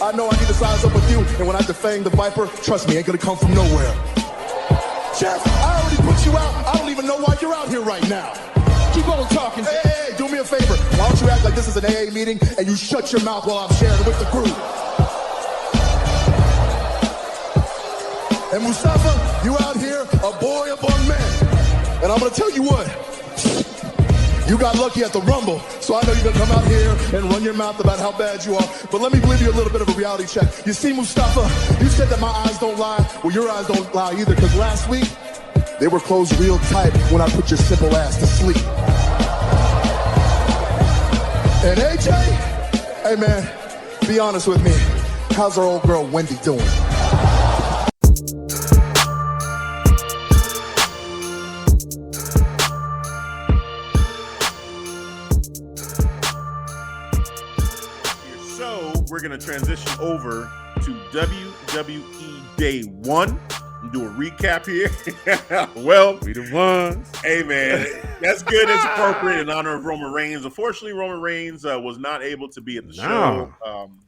I know I need to size up with you, and when I defang the Viper, trust me, ain't gonna come from nowhere. Jeff, I already put you out. I don't even know why you're out here right now. Keep on talking. Hey, do me a favor. Why don't you act like this is an AA meeting and you shut your mouth while I'm sharing with the group? And Mustafa, you out here, a boy among men. And I'm gonna tell you what, you got lucky at the Rumble, so I know you're gonna come out here and run your mouth about how bad you are. But let me give you a little bit of a reality check. You see, Mustafa, you said that my eyes don't lie. Well, your eyes don't lie either, because last week, they were closed real tight when I put your simple ass to sleep. And AJ, hey man, be honest with me. How's our old girl Wendy doing? We're going to transition over to WWE Day 1 and do a recap here. Well, we the ones. Hey, man, that's good. It's appropriate in honor of Roman Reigns. Unfortunately, Roman Reigns was not able to be at the show.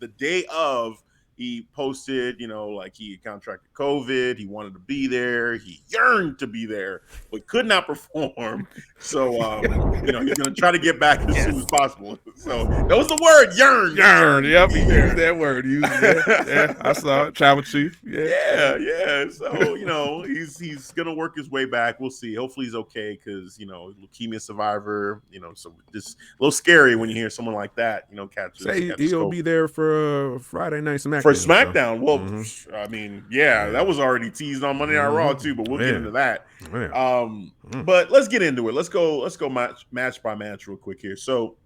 The day of, he posted, like he contracted COVID. He wanted to be there. He yearned to be there, but could not perform. So, he's going to try to get back as soon as possible. So that was the word, yearn. Yearn. Yep, he used that word. Yeah, I saw it. Tribal chief. Yeah. So, he's going to work his way back. We'll see. Hopefully he's okay because, leukemia survivor, so just a little scary when you hear someone like that, catch he'll be there for Friday Night SmackDown. For SmackDown. Well, I mean, that was already teased on Monday Night Raw too, but we'll get into that. But let's get into it. Let's go match by match real quick here. So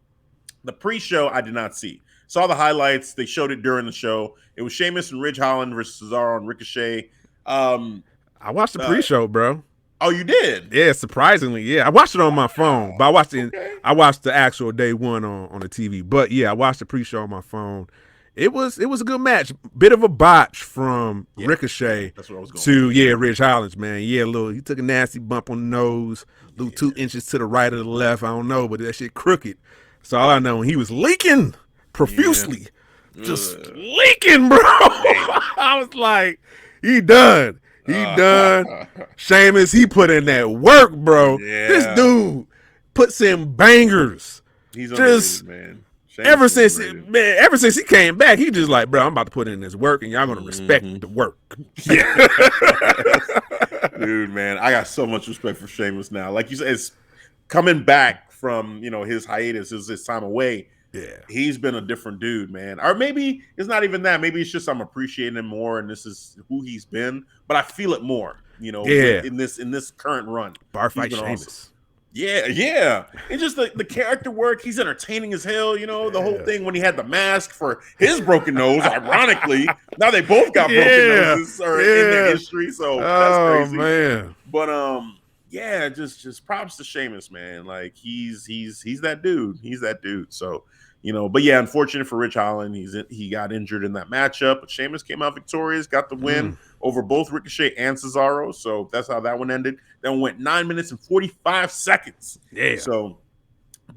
the pre-show I did not see. Saw the highlights. They showed it during the show. It was Sheamus and Holland versus Cesaro and Ricochet. I watched the pre-show, bro. Oh, you did? Yeah, surprisingly. Yeah, I watched it on my phone, but I watched the actual day one on the TV. But yeah, I watched the pre-show on my phone. It was a good match. Bit of a botch from Ricochet that's what I was going to Ridge Holland, man. Yeah, he took a nasty bump on the nose, little 2 inches to the right or the left. I don't know, but that shit crooked. So all I know, he was leaking profusely, just leaking, bro. I was like, he done. Sheamus, he put in that work, bro. Yeah. This dude puts in bangers. He's underrated, man. Ever since he came back, he just like, bro, I'm about to put in this work, and y'all gonna respect the work. Yeah, dude, man, I got so much respect for Sheamus now. Like you said, it's coming back from his hiatus, his time away. Yeah, he's been a different dude, man. Or maybe it's not even that. Maybe it's just I'm appreciating him more, and this is who he's been. But I feel it more, in this current run. Bar fight Sheamus. Awesome. Yeah. And just the character work, he's entertaining as hell, the whole thing when he had the mask for his broken nose, ironically. Now they both got broken noses in their history, so that's crazy. Man. But just props to Sheamus, man. Like he's that dude. He's that dude. So, but yeah, unfortunate for Rich Holland. He got injured in that matchup, but Sheamus came out victorious, got the win over both Ricochet and Cesaro. So that's how that one ended. Then went 9 minutes and 45 seconds. Yeah. So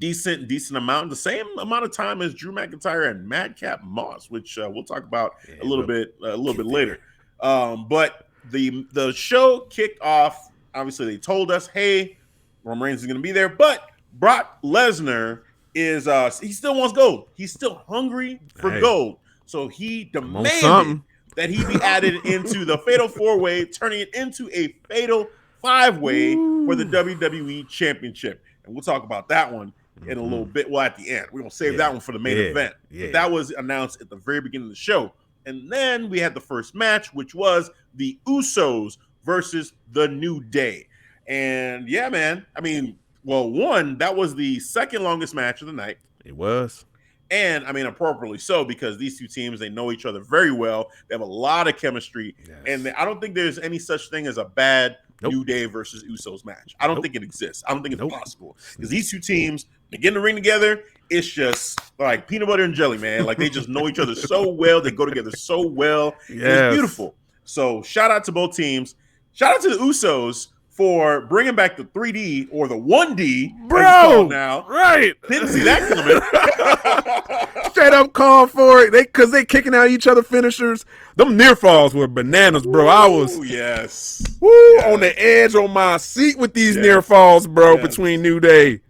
decent amount. The same amount of time as Drew McIntyre and Madcap Moss, which we'll talk about a little bit later. But the show kicked off. Obviously, they told us, hey, Roman Reigns is going to be there, but Brock Lesnar is he still wants gold. He's still hungry for gold. So he demanded that he be added into the Fatal 4-Way, turning it into a Fatal 5-Way for the WWE Championship. And we'll talk about that one in a little bit. Well, at the end. We're going to save that one for the main event. Yeah. But that was announced at the very beginning of the show. And then we had the first match, which was the Usos versus the New Day. And yeah, man, I mean, that was the second longest match of the night. It was. And I mean, appropriately so, because these two teams, they know each other very well. They have a lot of chemistry. Yes. And I don't think there's any such thing as a bad New Day versus Usos match. I don't think it exists. I don't think it's possible. Because these two teams, they get in the ring together, it's just like peanut butter and jelly, man. Like they just know each other so well. They go together so well. Yes. It's beautiful. So shout out to both teams. Shout out to the Usos for bringing back the 3D or the 1D, Bro, as it's called now. Right. Didn't see that coming. Straight up call for it. Because they kicking out each other finishers. Them near falls were bananas, bro. I was yes. on the edge on my seat with these near falls, bro, between New Day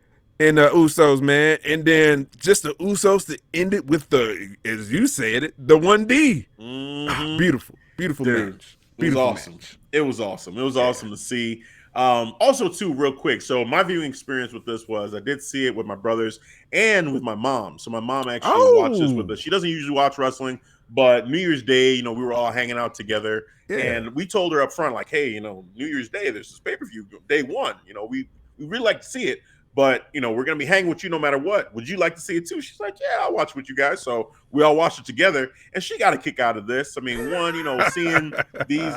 and the Usos, man. And then just the Usos to end it with the, as you said it, the 1D. Beautiful match. It was awesome. It was awesome. It was awesome to see. Also, too, real quick. So my viewing experience with this was I did see it with my brothers and with my mom. So my mom actually watches with us. She doesn't usually watch wrestling, but New Year's Day, we were all hanging out together, and we told her up front, like, hey, New Year's Day, there's this pay-per-view, day one. We really like to see it. But, we're going to be hanging with you no matter what. Would you like to see it too? She's like, yeah, I'll watch with you guys. So we all watched it together. And she got a kick out of this. I mean, one, seeing these,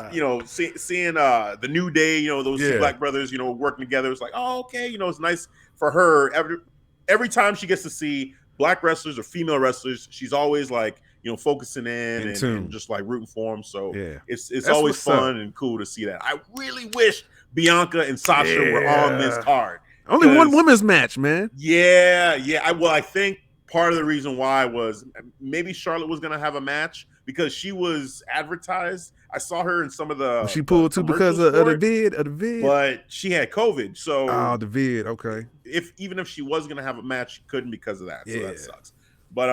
seeing the New Day, those two black brothers, working together. It's like, oh, okay. It's nice for her. Every time she gets to see black wrestlers or female wrestlers, she's always like, focusing in and just like rooting for them. So it's always fun and cool to see that. I really wish Bianca and Sasha were on this card. Only one women's match, man. Yeah. I think part of the reason why was maybe Charlotte was going to have a match because she was advertised. I saw her in some of the she pulled too because of the vid. But she had COVID. So the vid, okay. Even if she was going to have a match, she couldn't because of that. So that sucks. But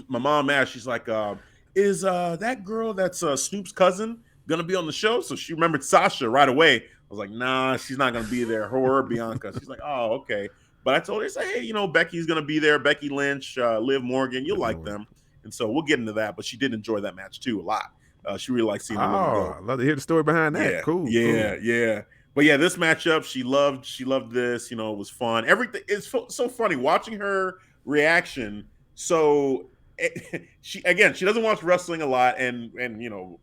my mom asked, she's like, is that girl that's Snoop's cousin going to be on the show? So she remembered Sasha right away. I was like, nah, she's not going to be there. Her or Bianca. She's like, oh, okay. But I told her, hey, Becky's going to be there. Becky Lynch, Liv Morgan. You'll like them. And so we'll get into that. But she did enjoy that match, too, a lot. She really liked seeing them. Oh, I love to hear the story behind that. Yeah, cool. Yeah. But, this matchup, she loved this. It was fun. Everything. It's so funny watching her reaction. So she doesn't watch wrestling a lot. And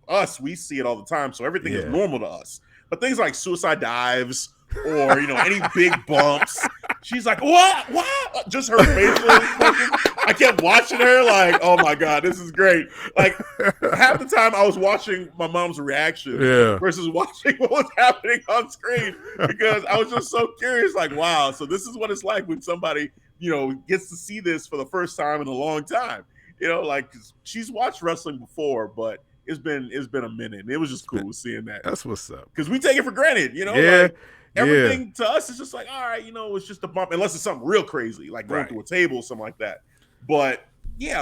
us, we see it all the time. So everything is normal to us. But things like suicide dives or, any big bumps, she's like, what? Just her facial expression. I kept watching her like, oh, my God, this is great. Like, half the time I was watching my mom's reaction versus watching what was happening on screen because I was just so curious, like, wow, so this is what it's like when somebody, gets to see this for the first time in a long time. Like, she's watched wrestling before, but it's been a minute, and it was just cool seeing that. That's what's up. Because we take it for granted, like everything to us is just like, all right, it's just a bump, unless it's something real crazy, like going through a table or something like that. But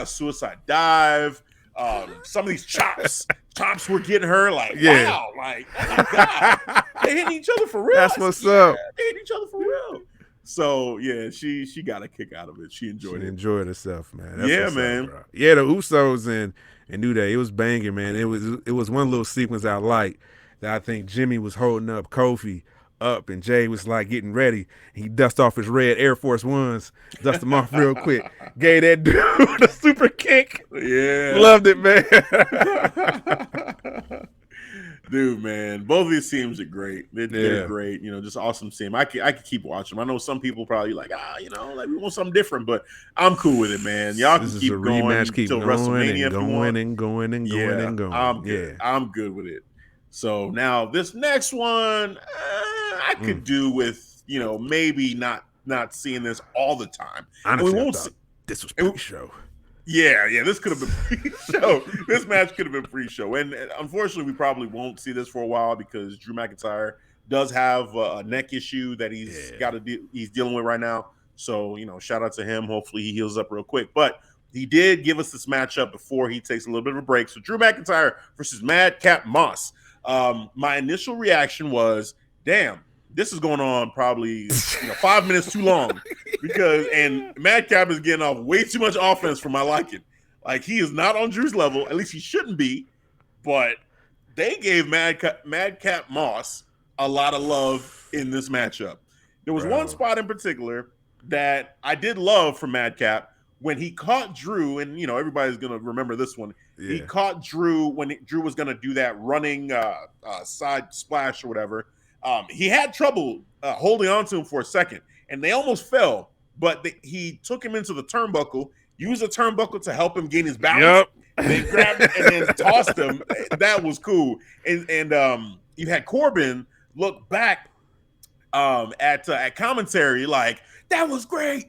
suicide dive, some of these chops were getting her like, wow, like, oh my God, they hitting each other for real. That's what's up. They hitting each other for real. So she got a kick out of it. She enjoyed it. Enjoyed herself, man. That's man. Up, the Usos and New Day, it was banging, man. It was one little sequence I liked that I think Jimmy was holding up Kofi up and Jay was like getting ready. He dusted off his red Air Force Ones, dusted them off real quick. Gave that dude a super kick. Yeah. Loved it, man. Dude, man, both of these teams are great. They're great. Just awesome team. I could keep watching them. I know some people probably like, like we want something different, but I'm cool with it, man. Y'all can keep going until WrestleMania. Going. I'm good. I'm good with it. So now this next one, I could do with, maybe not seeing this all the time. Honestly, we won't this was pre-show. Yeah, this could have been pre-show. This match could have been pre-show. And unfortunately, we probably won't see this for a while because Drew McIntyre does have a neck issue that he's dealing with right now. So, shout out to him. Hopefully he heals up real quick. But he did give us this matchup before he takes a little bit of a break. So Drew McIntyre versus Madcap Moss. My initial reaction was, damn, this is going on probably 5 minutes too long and Madcap is getting off way too much offense for my liking. Like, he is not on Drew's level. At least he shouldn't be. But they gave Madcap Moss a lot of love in this matchup. There was one spot in particular that I did love from Madcap when he caught Drew, and everybody's gonna remember this one. Yeah. He caught Drew when Drew was gonna do that running side splash or whatever. He had trouble holding on to him for a second, and they almost fell. But he took him into the turnbuckle, used the turnbuckle to help him gain his balance. Yep. They grabbed him and then tossed him. That was cool. And you had Corbin look back at commentary like, that was great,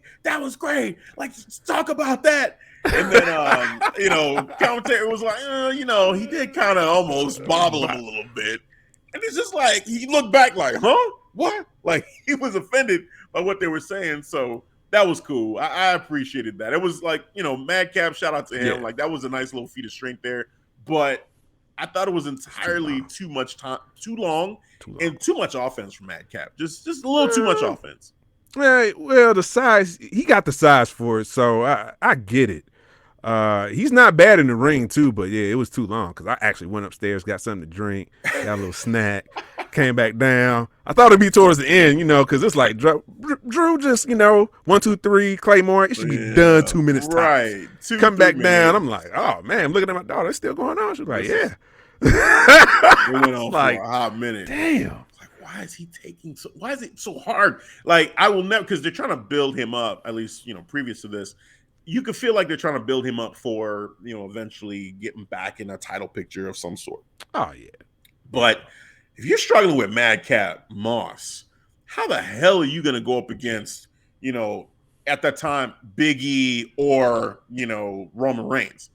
like, talk about that. And then commentary was like, he did kind of almost bobble him a little bit. And it's just like, he looked back like, huh? What? Like, he was offended by what they were saying. So that was cool. I appreciated that. It was like, Madcap, shout out to him. Yeah. Like, that was a nice little feat of strength there. But I thought it was entirely too much time, too long, and too much offense from Madcap. Just a little too much offense. Well, the size, he got the size for it, so I get it. He's not bad in the ring too, but yeah, it was too long because I actually went upstairs, got something to drink, got a little snack, came back down. I thought it'd be towards the end, because it's like Drew just 1, 2, 3 Claymore. It should be done 2 minutes tops. Right. Come back down. I'm like, oh man, I'm looking at my daughter. It's still going on. She's like, yeah. It went on for a hot minute. Damn. Why is he taking why is it so hard? Like, I will never, because they're trying to build him up, at least, previous to this. You could feel like they're trying to build him up for, eventually getting back in a title picture of some sort. Oh, yeah. But if you're struggling with Madcap Moss, how the hell are you going to go up against, at that time, Big E or, Roman Reigns?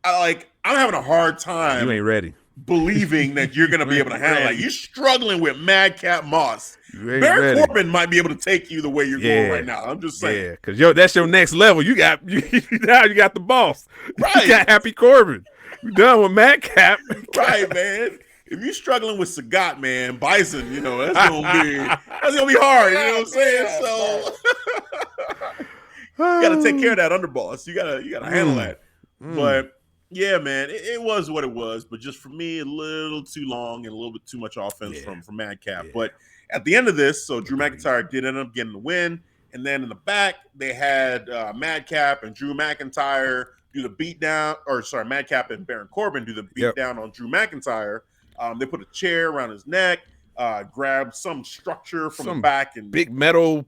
I'm having a hard time. You ain't ready. Believing that you're going to be able to handle it. You're struggling with Madcap Moss. Baron Corbin might be able to take you the way you're going right now. I'm just saying. Yeah, because that's your next level. You got now you got the boss. Right. You got Happy Corbin. You done with Madcap. Right, man. If you're struggling with Sagat, man, Bison, that's gonna be hard. You know what I'm saying? So you gotta take care of that underboss. You gotta handle that. But yeah, man, it was what it was. But just for me, a little too long and a little bit too much offense from Madcap. But at the end of this, so Drew McIntyre did end up getting the win. And then in the back, they had Madcap and Drew McIntyre do the beatdown, Madcap and Baron Corbin do the beatdown on Drew McIntyre. They put a chair around his neck, grabbed some structure from the back, and big metal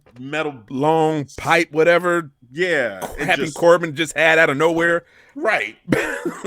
long pipe, whatever. Yeah. Happy Corbin just had out of nowhere. Right.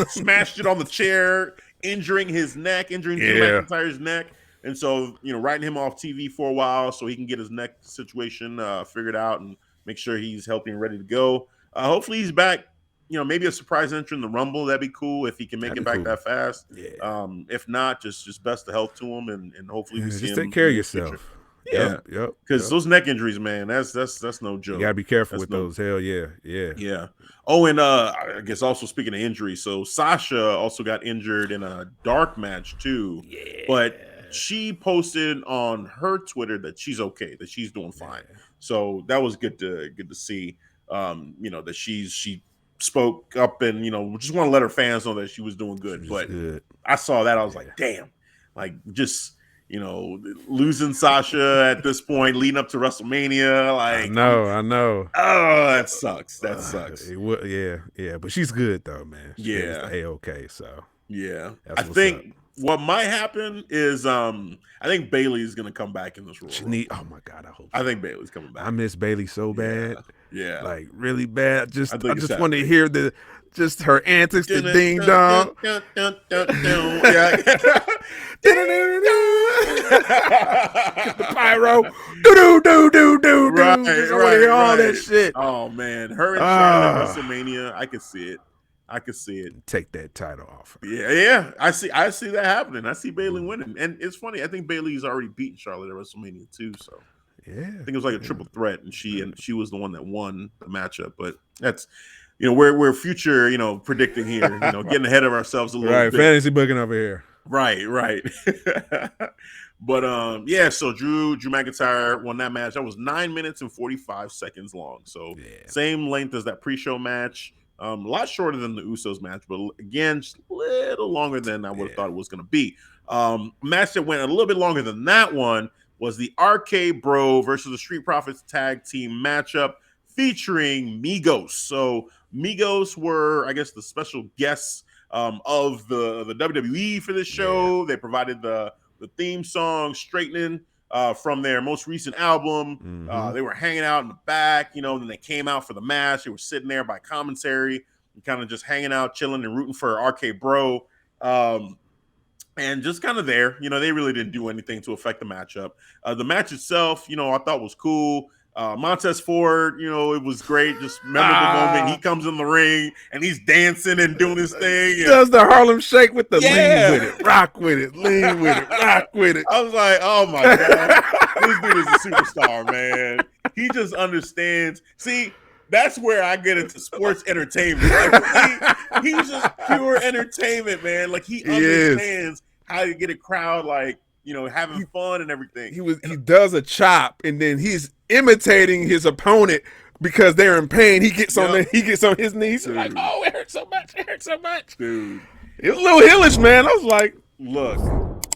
Smashed it on the chair, injuring Drew McIntyre's neck. And so, writing him off TV for a while so he can get his neck situation figured out and make sure he's healthy and ready to go. Hopefully he's back. Maybe a surprise entry in the Rumble. That'd be cool if he can make it back that fast. Yeah. If not, just best of health to him, and hopefully we see him. Just take care of yourself. Yeah. Yep. Because those neck injuries, man, that's no joke. You gotta be careful with those. Hell yeah. Yeah. Oh, and I guess also speaking of injuries, so Sasha also got injured in a dark match too. Yeah. But she posted on her Twitter that she's okay, that she's doing fine. So that was good to see. That she spoke up and just want to let her fans know that she was doing good. But I saw that, I was like, damn, like just losing Sasha at this point, leading up to WrestleMania. Like, I know. Oh, that sucks. That sucks. Yeah. But she's good though, man. She's okay. So yeah, I think what might happen is I think Bayley's gonna come back in this role. Oh my God, I hope so. I think Bayley's coming back. I miss Bayley so bad. Yeah. Like really bad. I just want to hear just her antics, the ding dong. The pyro. Do. Right. All that shit. Oh man. Her and Charlotte at WrestleMania, I could see it. Take that title off. Yeah. I see that happening. I see Bayley winning. And it's funny, I think Bayley's already beaten Charlotte at WrestleMania too. So yeah. I think it was like a triple threat, and she was the one that won the matchup. But that's we're future, predicting here, getting ahead of ourselves a little bit. Right, fantasy booking over here. Right. But so Drew McIntyre won that match. That was 9 minutes and 45 seconds long. So same length as that pre-show match. A lot shorter than the Usos match, but again, just a little longer than I would have thought it was going to be. Match that went a little bit longer than that one was the RK Bro versus the Street Profits tag team matchup featuring Migos. So Migos were, I guess, the special guests of the WWE for this show. They provided the theme song "Straightening" from their most recent album. They were hanging out in the back, then they came out for the match. They were sitting there by commentary and kind of just hanging out, chilling and rooting for RK Bro. and just kind of there. They really didn't do anything to affect the matchup. The match itself, I thought was cool. Montez Ford, it was great, just memorable moment. He comes in the ring and he's dancing and doing his thing. And, does the Harlem Shake with the lean with it, rock with it, lean with it, rock with it. I was like, oh my God, this dude is a superstar, man. He just understands. See, that's where I get into sports entertainment. Like, he's just pure entertainment, man. Like he understands how to get a crowd having fun and everything. He does a chop and then he's imitating his opponent because they're in pain. He gets on his knees. Like, oh, it hurts so much. Dude. It was a little hillish, man. I was like, look,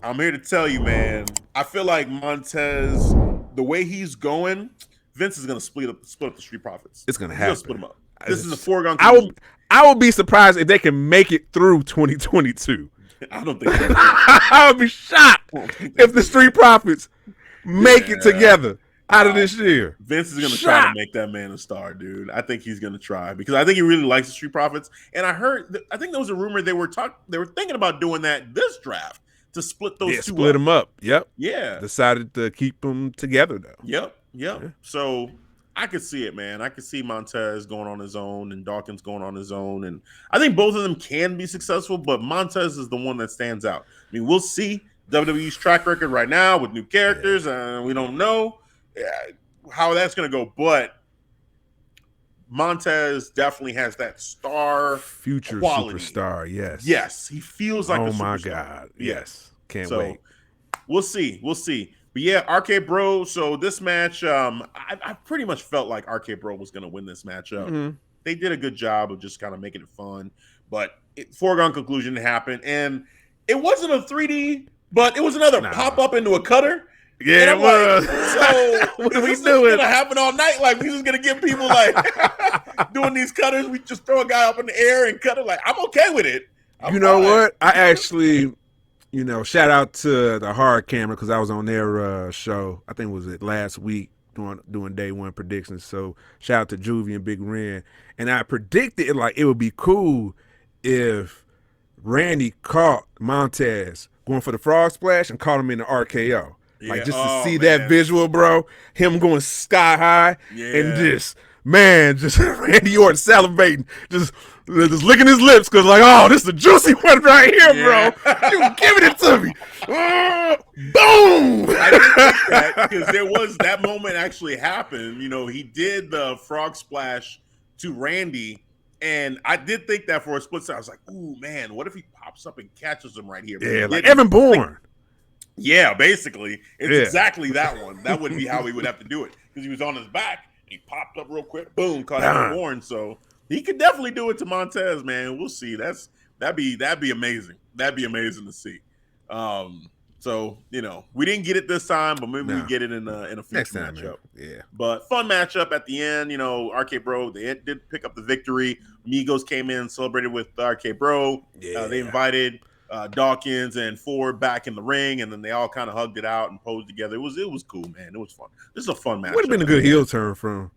I'm here to tell you, man. I feel like Montez, the way he's going, Vince is gonna split up the Street Profits. It's gonna happen. Split them up. This is a foregone conclusion. I will be surprised if they can make it through 2022. I don't think so. I would be shocked if the Street Profits make it together out of this year. Vince is going to try to make that man a star, dude. I think he's going to try because I think he really likes the Street Profits. And I think there was a rumor they were thinking about doing that this draft to split those two split them up. Yep. Yeah. Decided to keep them together, though. Yep. Yeah. So I could see it, man. I could see Montez going on his own and Dawkins going on his own. And I think both of them can be successful, but Montez is the one that stands out. I mean, we'll see WWE's track record right now with new characters, and we don't know how that's going to go. But Montez definitely has that star future quality. Superstar, yes. Yes, he feels like a superstar. Oh, my God. Yes. Can't wait. We'll see. But yeah, RK Bro. So this match, I pretty much felt like RK Bro was going to win this matchup. Mm-hmm. They did a good job of just kind of making it fun, but foregone conclusion happened, and it wasn't a 3D, but it was another pop up into a cutter. Yeah, it was. So what are we doing? Going to happen all night? Like we just going to get people doing these cutters? We just throw a guy up in the air and cut it. Like I'm okay with it. You know what? I actually. Shout out to the Hard Camera because I was on their show. I think it was last week doing day one predictions. So shout out to Juvie and Big Ren. And I predicted it would be cool if Randy caught Montez going for the frog splash and caught him in the RKO. Yeah. Just to see that visual, bro. Him going sky high and just Randy Orton salivating, just licking his lips because this is a juicy one right here, bro. You giving it to me. Boom! I didn't think that because there was that moment actually happened. He did the frog splash to Randy, and I did think that for a split second. I was like, ooh, man, what if he pops up and catches him right here? Yeah, like Evan Bourne. Yeah, basically. It's exactly that one. That would be how he would have to do it because he was on his back. He popped up real quick, boom, caught Evan Bourne. So he could definitely do it to Montez, man. We'll see. That'd be amazing. That'd be amazing to see. So we didn't get it this time, but maybe we get it in a future matchup. Man. Yeah. But fun matchup at the end. RK Bro, they did pick up the victory. Migos came in, celebrated with RK Bro. Yeah. They invited Dawkins and Ford back in the ring, and then they all kind of hugged it out and posed together. It was cool, man. It was fun. This is a fun match. Would have been a good heel turn from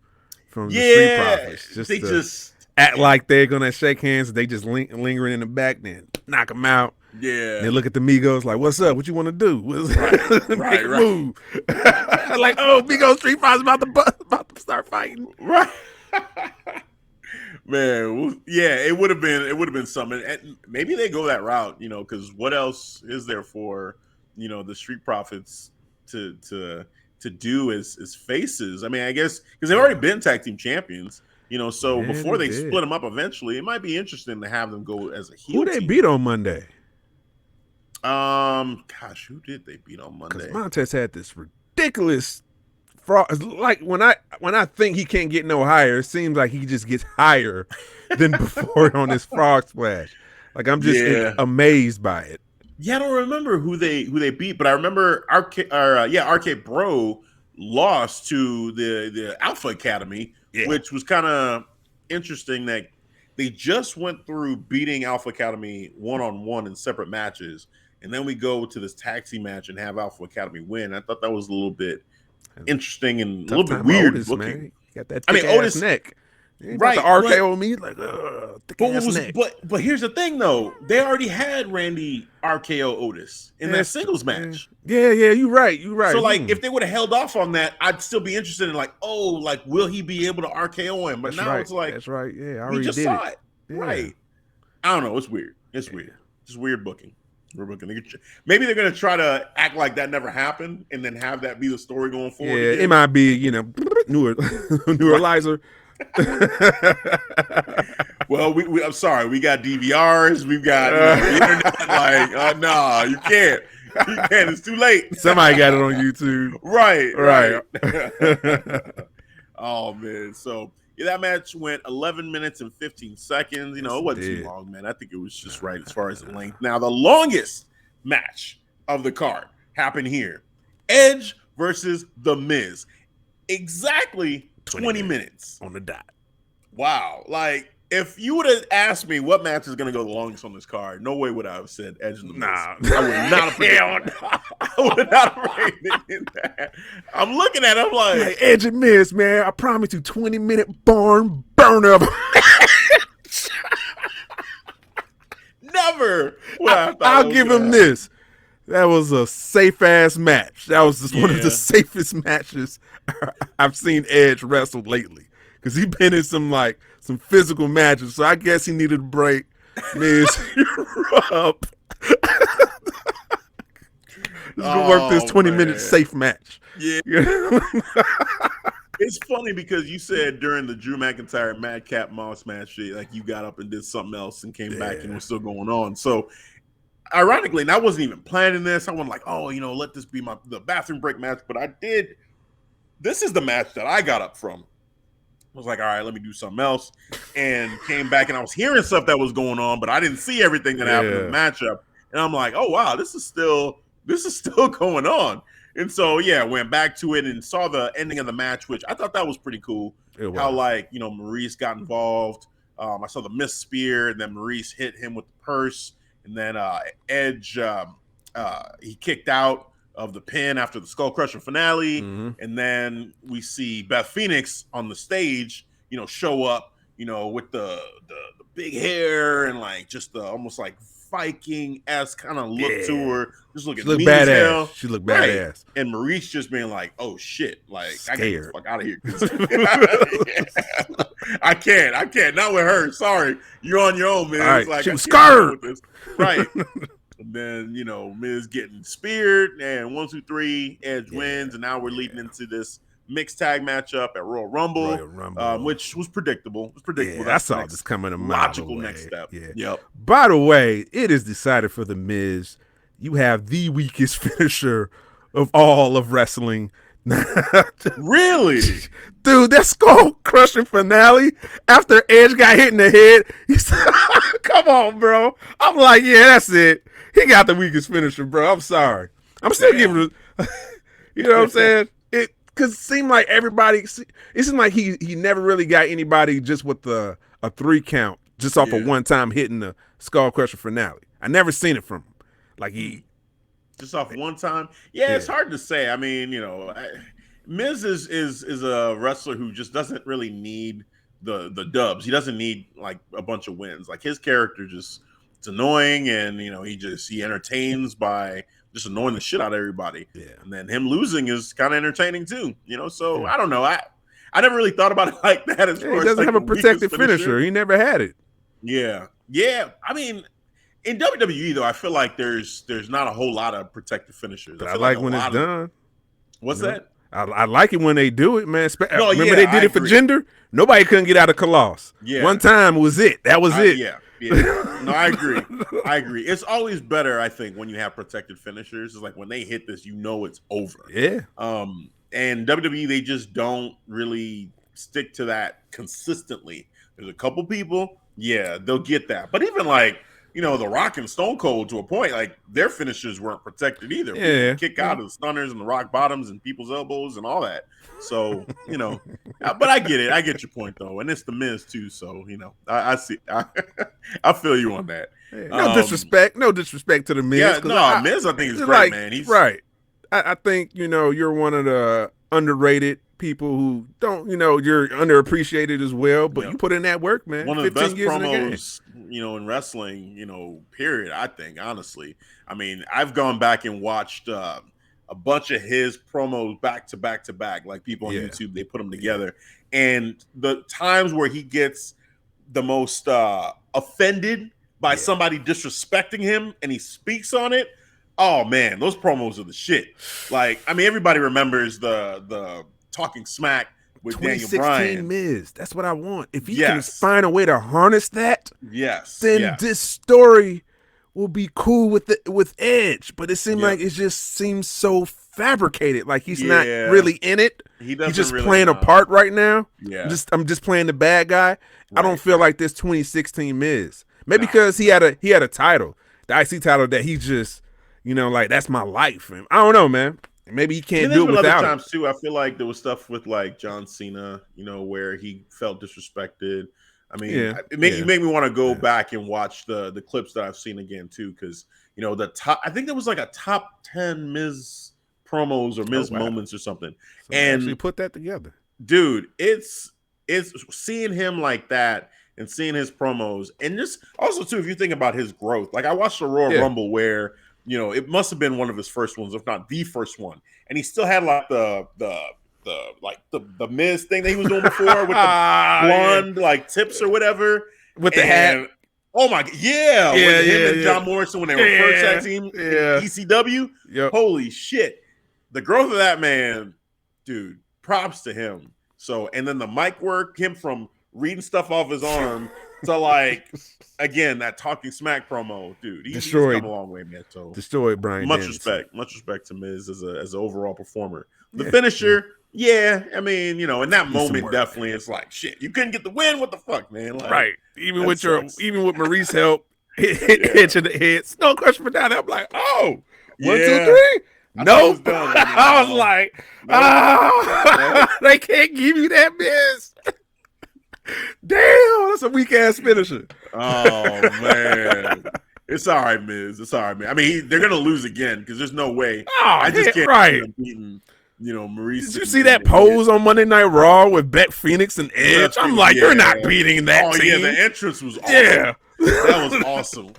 the Street Profits. They just act like they're gonna shake hands. They just lingering in the back, then knock them out. Yeah. And they look at the Migos like, "What's up? What you want to do?" Right. Move. Like, oh, Migos Street Profits about to start fighting. Right. Man, it would have been something. And maybe they go that route, because what else is there for, the Street Profits to do as faces? I mean, I guess because they've already been tag team champions, so before they split them up eventually, it might be interesting to have them go as a heel. Who they beat on Monday? Gosh, who did they beat on Monday? Because Montez had this ridiculous fraud. Like when I think he can't get no higher, it seems like he just gets higher than before on this frog splash. Like I'm just amazed by it. Yeah, I don't remember who they beat, but I remember RK Bro lost to the Alpha Academy, which was kind of interesting that they just went through beating Alpha Academy one-on-one in separate matches, and then we go to this tag team match and have Alpha Academy win. I thought that was a little bit interesting and a little bit weird Otis, looking. Man. Got that Otis neck. You ain't about to RKO me like thick ass neck. But here's the thing though, they already had Randy RKO Otis in that singles match. Yeah, you're right. So like, if they would have held off on that, I'd still be interested in like, oh, like will he be able to RKO him? But it's like, that's right. Yeah, I already just did saw it. Yeah. Right. I don't know. It's weird. It's weird. It's weird booking. Maybe they're gonna try to act like that never happened and then have that be the story going forward. Yeah, it might be neuralizer. Well, I'm sorry. We got DVRs. We've got the internet. Like, no, you can't. You can't. It's too late. Somebody got it on YouTube. Right. Oh man. So that match went 11 minutes and 15 seconds. It wasn't too long, man. I think it was just right as far as the length. Now, the longest match of the card happened here: Edge versus The Miz. Exactly 20 minutes on the dot. Wow. Like, if you would have asked me what match is going to go the longest on this card, no way would I have said Edge and The Miz. Nah. I would not have predicted that. I would not have predicted that. I'm looking at it, I'm like Edge and Miz, man, I promise you 20-minute barn burn up. Never. I'll give him this. That was a safe-ass match. That was just one of the safest matches I've seen Edge wrestle lately. Because he's been in some physical matches. So I guess he needed a break. Miz, you're up. Let's go work this 20-minute safe match. Yeah. It's funny because you said during the Drew McIntyre Madcap Moss match, like you got up and did something else and came back and was still going on. So ironically, and I wasn't even planning this. I wasn't like, oh, let this be the bathroom break match. But I did. This is the match that I got up from. I was like, all right, let me do something else. And came back and I was hearing stuff that was going on, but I didn't see everything that happened in the matchup. And I'm like, oh, wow, this is still going on. And so, went back to it and saw the ending of the match, which I thought that was pretty cool. How, Maurice got involved. I saw the missed spear, and then Maurice hit him with the purse. And then Edge, he kicked out of the pin after the Skull Crusher finale. Mm-hmm. And then we see Beth Phoenix on the stage, show up, with the big hair and just the almost like Viking-esque kind of look to her. Just looking mean as hell. She looked badass. And Maurice just being like, oh shit, scared. I gotta get the fuck out of here. I can't. Not with her. Sorry. You're on your own, man. Right. It's like, she was scared. Right. And then, Miz getting speared, and 1, 2, 3, Edge wins, and now we're leading into this mixed tag matchup at Royal Rumble. Which was predictable. Yeah, I saw this coming a mile logical away. Next step. Yeah. Yep. By the way, it is decided for The Miz. You have the weakest finisher of all of wrestling. Really? Dude, that skull crushing finale after Edge got hit in the head. He said, come on, bro. I'm like, yeah, that's it. He got the weakest finisher, bro. I'm sorry. I'm still giving it. You know what I'm saying? Because it seemed like everybody, it seemed like he never really got anybody just with a 3 count, just off of one time hitting the skull crusher finale. I never seen it from him. Like just off one time. Yeah, it's hard to say. I mean, Miz is a wrestler who just doesn't really need the dubs. He doesn't need like a bunch of wins. Like his character just, it's annoying, and he entertains by just annoying the shit out of everybody. Yeah. And then him losing is kind of entertaining too. So I don't know. I never really thought about it like that. As far he doesn't as, have a protected finisher. He never had it. Yeah. I mean, in WWE though, I feel like there's not a whole lot of protected finishers. But I like when it's done. What's that? I like it when they do it, man. No, remember they did it for Jinder? Nobody couldn't get out of Colossus. Yeah. One time was it. That was it. Yeah. No, I agree. It's always better, I think, when you have protected finishers. It's like when they hit this, it's over. Yeah. And WWE, they just don't really stick to that consistently. There's a couple people, they'll get that. But even like, The Rock and Stone Cold, to a point, like their finishers weren't protected either. Yeah. Kick out of the stunners and the rock bottoms and people's elbows and all that. So, but I get it. I get your point though. And it's The Miz too. So, I see. I feel you on that. Hey, no disrespect to The Miz. Yeah, Miz I think is great, man. He's right. I think, you're one of the underrated people who don't, you're underappreciated as well, but you put in that work, man. One of the 15 best years in the game. promos, in wrestling, period, I think, honestly. I mean, I've gone back and watched a bunch of his promos back to back to back, like people on YouTube, they put them together. And the times where he gets the most offended by somebody disrespecting him and he speaks on it, oh man, those promos are the shit. Like, I mean, everybody remembers the talking smack with Daniel Bryan. Miz. That's what I want. If he can find a way to harness that, then this story will be cool with Edge. But it seemed like it just seems so fabricated. Like he's not really in it. He's just really playing a part right now. Yeah. I'm just playing the bad guy. Right. I don't feel like this 2016 Miz. Maybe because he had a title, the IC title that he just, like that's my life. And I don't know, man. Maybe he can't do it without other times too. I feel like there was stuff with like John Cena, where he felt disrespected. I mean, you made me want to go back and watch the clips that I've seen again too, because the top. I think there was like a top 10 Miz promos or Miz moments or something, and actually put that together, dude. It's seeing him like that and seeing his promos, and just also too, if you think about his growth, like I watched the Royal Rumble where. It must have been one of his first ones, if not the first one. And he still had like the Miz thing that he was doing before with the blonde like tips or whatever. With the hat. Oh my god, with him and John Morrison when they were first tag team in ECW. Yep. Holy shit. The growth of that man, dude, props to him. So, and then the mic work, him from reading stuff off his arm to like again that talking smack promo, dude. He's come a long way, man. So destroyed Brian. Much respect to Miz as an overall performer. The finisher, I mean, in that moment, definitely, it's like shit. You couldn't get the win. What the fuck, man? Like, right. Even with Maurice's help, hitching the head. No question for that. I'm like, 1, 2, 3. Nope. I was like, they can't give you that, Miz. Damn, that's a weak ass finisher. Oh man, it's all right, Miz. It's all right, man. I mean, they're gonna lose again because there's no way. I just can't see them beating, Maurice. Did you see that pose on Monday Night Raw with Beth Phoenix and Edge? I'm like, you're not beating that team. Yeah, the entrance was awesome. Yeah, that was awesome.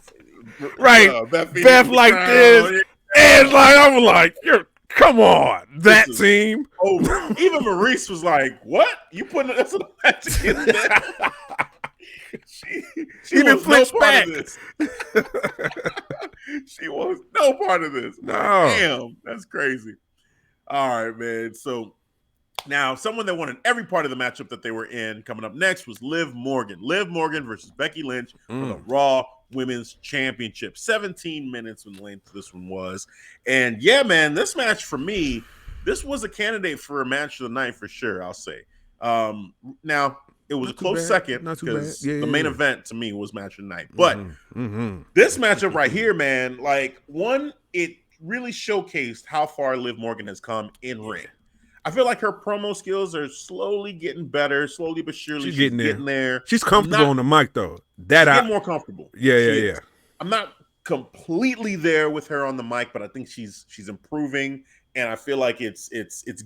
Right, Beth like this, Edge like I'm like you're. Come on, that team. Oh, even Maurice was like, "What? You putting us in a match against that?" She even flinched back. She was no part of this. No, damn, that's crazy. All right, man. So now, someone that wanted every part of the matchup that they were in coming up next was Liv Morgan. Liv Morgan versus Becky Lynch for the Raw Women's Championship. 17 minutes in length this one was. And yeah, man, this match for me, this was a candidate for a match of the night for sure, I'll say. Now, it was a close second because the main event to me was match of the night. But this matchup right here, man, like one, it really showcased how far Liv Morgan has come in ring. I feel like her promo skills are slowly getting better, slowly but surely. She's getting there. She's comfortable on the mic, though. She's getting more comfortable. Yeah. I'm not completely there with her on the mic, but I think she's improving, and I feel like it's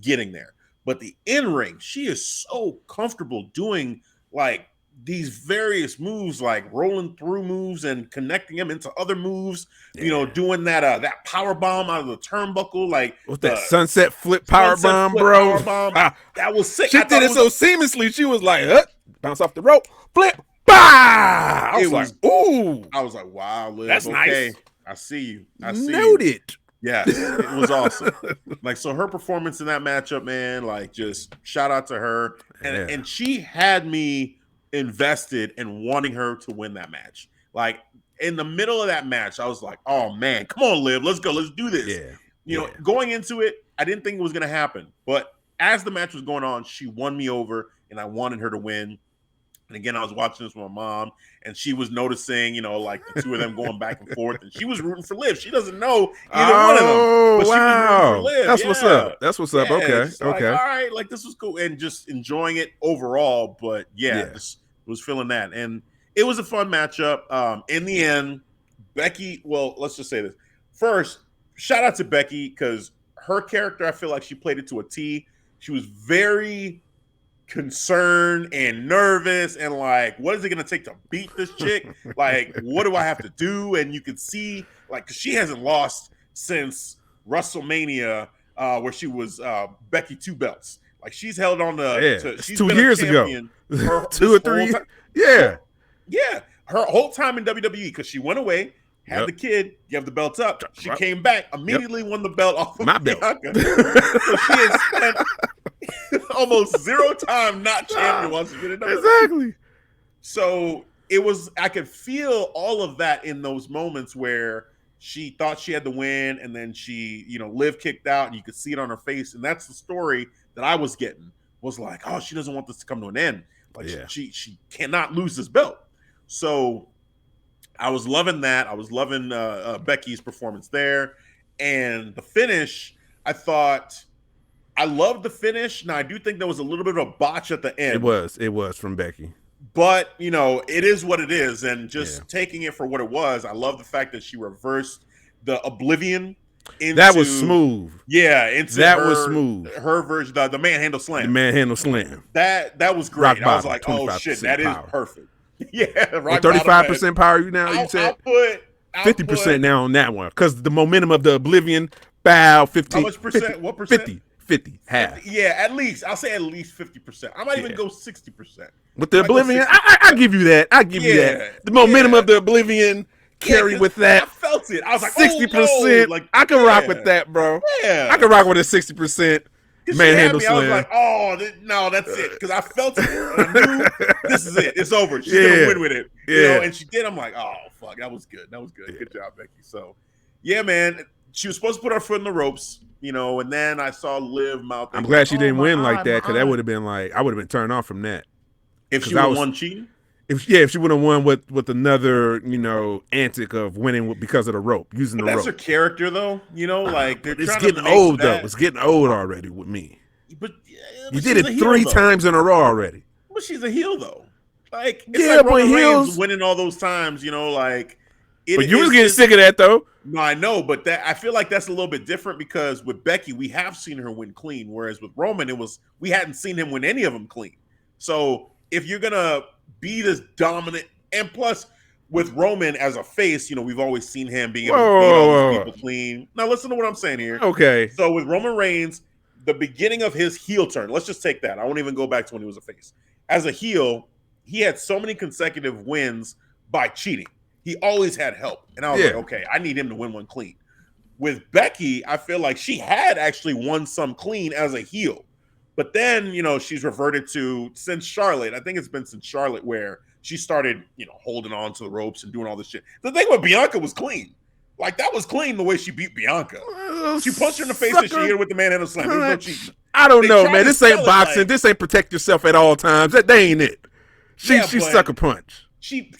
getting there. But the in-ring, she is so comfortable doing like these various moves, like rolling through moves and connecting them into other moves. Doing that power bomb out of the turnbuckle, like what's that sunset flip power bomb, bro? That was sick. She did it so seamlessly. She was like, bounce off the rope, flip, bah! I was like, ooh! I was like, wow, Liv, that's nice. I see you. I see Noted. You. Yes, it was awesome. Like, so her performance in that matchup, man, like just shout out to her, and she had me invested in wanting her to win that match. Like in the middle of that match, I was like, oh man, come on, Liv, let's go, let's do this. Going into it, I didn't think it was gonna happen, but as the match was going on, she won me over, and I wanted her to win. And again, I was watching this with my mom, and she was noticing, like the two of them going back and forth, and she was rooting for Liv. She doesn't know either one of them, but she was rooting for Liv. That's what's up. That's what's up. Okay. Like, all right, like this was cool, and just enjoying it overall. But just was feeling that, and it was a fun matchup. In the end, Becky. Well, let's just say this first. Shout out to Becky because her character, I feel like she played it to a T. She was very concerned and nervous and like, what is it going to take to beat this chick? Like, what do I have to do? And you could see, like, 'cause she hasn't lost since WrestleMania, where she was Becky 2 belts. Like, she's held on to she's 2 been years a champion ago. 2 or 3. Yeah. Yeah. Her whole time in WWE, because she went away, had the kid, gave the belt up. She came back, immediately won the belt off of my belt. Bianca. So she has spent almost 0 time not champion once she's been in WWE. Exactly. So I could feel all of that in those moments where she thought she had the win, and then she, Liv kicked out, and you could see it on her face. And that's the story that I was getting, was like, oh, she doesn't want this to come to an end. Like, she cannot lose this belt. So I was loving that. I was loving Becky's performance there. And the finish, I loved the finish. Now, I do think there was a little bit of a botch at the end. It was from Becky. But, it is what it is. And just taking it for what it was, I love the fact that she reversed the Oblivion into... That was smooth. Yeah. Was smooth. Her version, the manhandle slam. The manhandle slam. That was great. I was like, oh, shit, that is perfect. Yeah, right. 35% power you now, you said? I'll 50% now on that one. Because the momentum of the Oblivion, bow, 50. How much percent? 50, what percent? 50, half. Yeah, at least. I'll say at least 50%. I might even go 60%. With the Oblivion, I give you that. I give you that. The momentum of the Oblivion carry with that. I felt it. I was like, 60%. Oh, no. Like, I can rock with that, bro. Yeah. I can rock with a 60%. Manhandle slam. I was like, oh, no, that's it. Because I felt it. I knew this is it. It's over. She's going to win with it. And she did. I'm like, oh, fuck. That was good. Good job, Becky. So, yeah, man. She was supposed to put her foot in the ropes, and then I saw Liv mouth. I'm glad she didn't win like that, because that would have been like, I would have been turned off from that. If she would have won cheating? If she would have won with another, antic of winning because of the rope, using the rope. That's her character, though. Like, they're it's trying getting old, though. It's getting old already with me. But you did it 3 times in a row already. But she's a heel, though. Like, it's yeah, like but Roman heels Reigns winning all those times, like. But you was getting sick of that, though. No, I know, but I feel like that's a little bit different, because with Becky, we have seen her win clean, whereas with Roman, we hadn't seen him win any of them clean. So if you're gonna be this dominant, and plus with Roman as a face, we've always seen him being able to beat all these people clean. Now listen to what I'm saying here. Okay. So with Roman Reigns, the beginning of his heel turn, let's just take that. I won't even go back to when he was a face. As a heel, he had so many consecutive wins by cheating. He always had help. And I was like, okay, I need him to win one clean. With Becky, I feel like she had actually won some clean as a heel. But then, she's reverted to, since Charlotte, I think it's been since Charlotte, where she started, holding on to the ropes and doing all this shit. The thing with Bianca was clean. Like, that was clean the way she beat Bianca. She punched her in the face and she hit her with the manhandle slam. There was no cheating. I don't know, man. This ain't boxing. This ain't protect yourself at all times. That ain't it. She sucker punch. She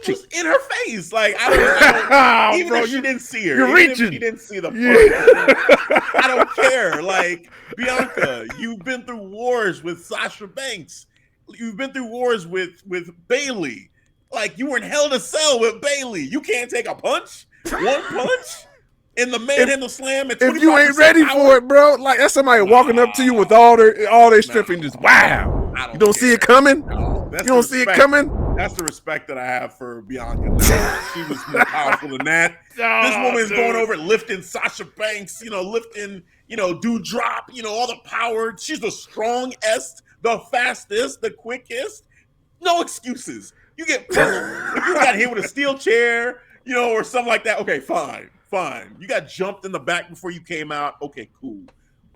was in her face. Like, I don't even if she didn't see her. You're reaching. If she didn't see the punch. I don't care. Like, Bianca, you've been through wars with Sasha Banks. You've been through wars with Bayley. Like, you were in Hell in a Cell with Bayley. You can't take a punch? One punch? In the manhandle slam at 25% if you ain't ready for it, bro, like, that's somebody walking up to you with all their strength and just, wow. You don't see it coming? No, you don't see it coming? That's the respect that I have for Bianca now. She was more powerful than that. This woman's going over and lifting Sasha Banks, lifting, Doudrop, all the power. She's the strongest, the fastest, the quickest. No excuses. You get pulled. If you got hit with a steel chair, or something like that, okay, fine. You got jumped in the back before you came out. Okay, cool.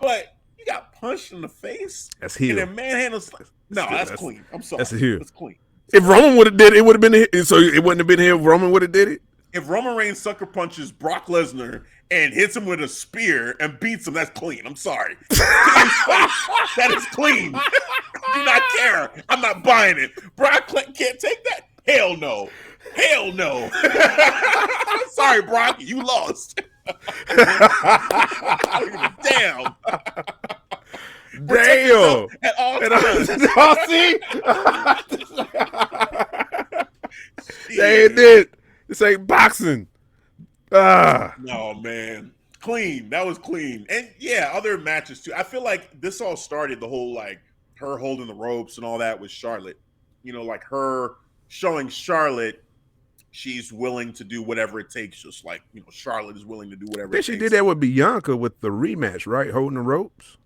But you got punched in the face. That's heel. And then manhandle slam. No, that's clean. I'm sorry. That's a heel. That's clean. If Roman would have did it, it would have been so it wouldn't have been here if Roman would have did it. If Roman Reigns sucker punches Brock Lesnar and hits him with a spear and beats him, that's clean. I'm sorry. That is clean. Do not care. I'm not buying it. Brock can't take that. Hell no. Sorry, Brock. You lost. I don't give a damn. Damn. At all times. See? They ain't it. This ain't boxing. No, man. clean. That was clean. And yeah, other matches too. I feel like this all started the whole like her holding the ropes and all that with Charlotte. You know, like her showing Charlotte she's willing to do whatever it takes, just like, you know, Charlotte is willing to do whatever it takes. She did that with Bianca with the rematch, right? Holding the ropes.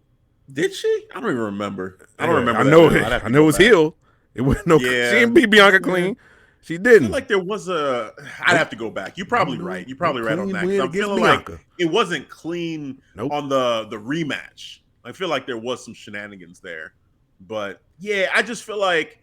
Did she? I don't even remember. I don't remember. I know it. I know it was heel. It wasn't no. Yeah. She didn't beat Bianca clean. She didn't. I feel like there was a. I'd have to go back. You're probably right. You're probably right on that. I'm feeling like it wasn't clean on the rematch. I feel like there was some shenanigans there, but yeah, I just feel like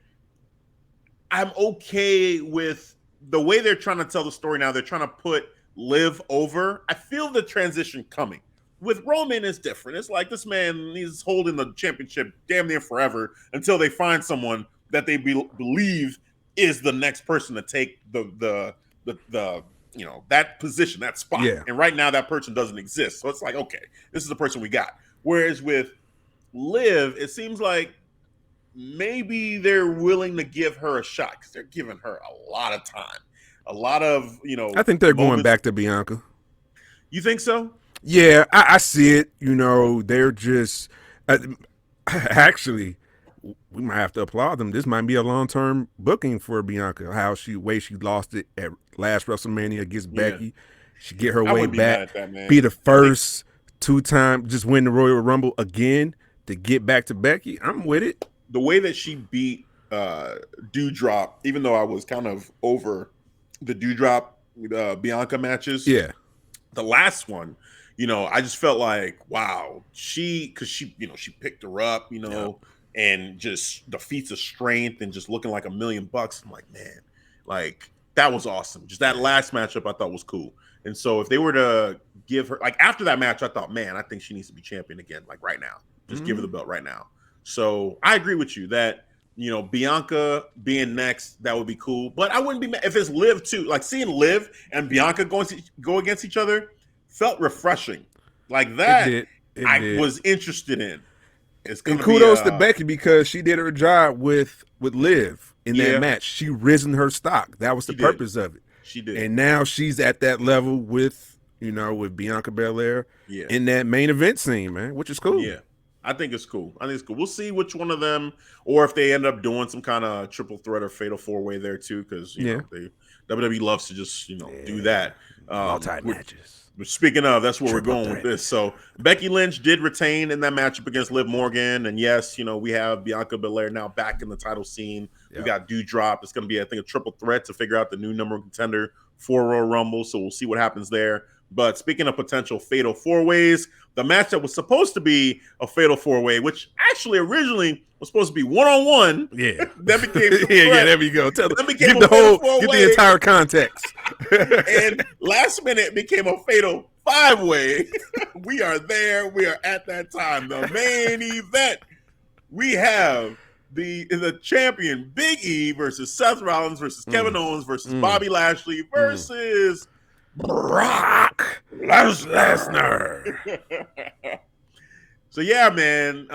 I'm okay with the way they're trying to tell the story now. They're trying to put Liv over. I feel the transition coming. With Roman, it's different. It's like this man, he's holding the championship damn near forever until they find someone that they believe is the next person to take the you know, that position, that spot. Yeah. And right now that person doesn't exist. So it's like, okay, this is the person we got. Whereas with Liv, it seems like maybe they're willing to give her a shot because they're giving her a lot of time. A lot of, you know, I think they're going back to Bianca. You think so? Yeah, I see it. You know, they're just actually, we might have to applaud them. This might be a long-term booking for Bianca. How she lost it at last WrestleMania against Becky. She get her way back, be the first two-time, just win the Royal Rumble again to get back to Becky. I'm with it. The way that she beat Doudrop, even though I was kind of over the Doudrop Bianca matches. Yeah. The last one, you know, I just felt like, wow, because she, you know, she picked her up, you know, and just the feats of strength and just looking like $1 million. I'm like, man, like that was awesome. Just that last matchup I thought was cool. And so if they were to give her, like after that match, I thought, man, I think she needs to be champion again, like right now. Just give her the belt right now. So I agree with you that, you know, Bianca being next, that would be cool. But I wouldn't be mad if it's Liv too. Like seeing Liv and Bianca go against each other felt refreshing. Like that, it did. Was interested in. And kudos to Becky because she did her job with Liv in that match. She risen her stock. That was the purpose of it. She did. And now she's at that level with, you know, with Bianca Belair in that main event scene, man, which is cool. Yeah. I think it's cool. We'll see which one of them, or if they end up doing some kind of triple threat or fatal four-way there too, because you know, WWE loves to just, you know, do that. Multi-matches. Speaking of, that's where we're going with this. So Becky Lynch did retain in that matchup against Liv Morgan, and yes, you know, we have Bianca Belair now back in the title scene. We got Doudrop. It's going to be, I think, a triple threat to figure out the new number one contender for Royal Rumble. So we'll see what happens there. But speaking of potential fatal four-ways, the match that was supposed to be a fatal four-way, which actually originally was supposed to be one-on-one. Yeah. That became there we go. Get the entire context. And last minute it became a fatal five-way. We are there. We are at that time. The main event. We have the champion Big E versus Seth Rollins versus Kevin Owens versus Bobby Lashley versus Brock Lesnar. So yeah, man,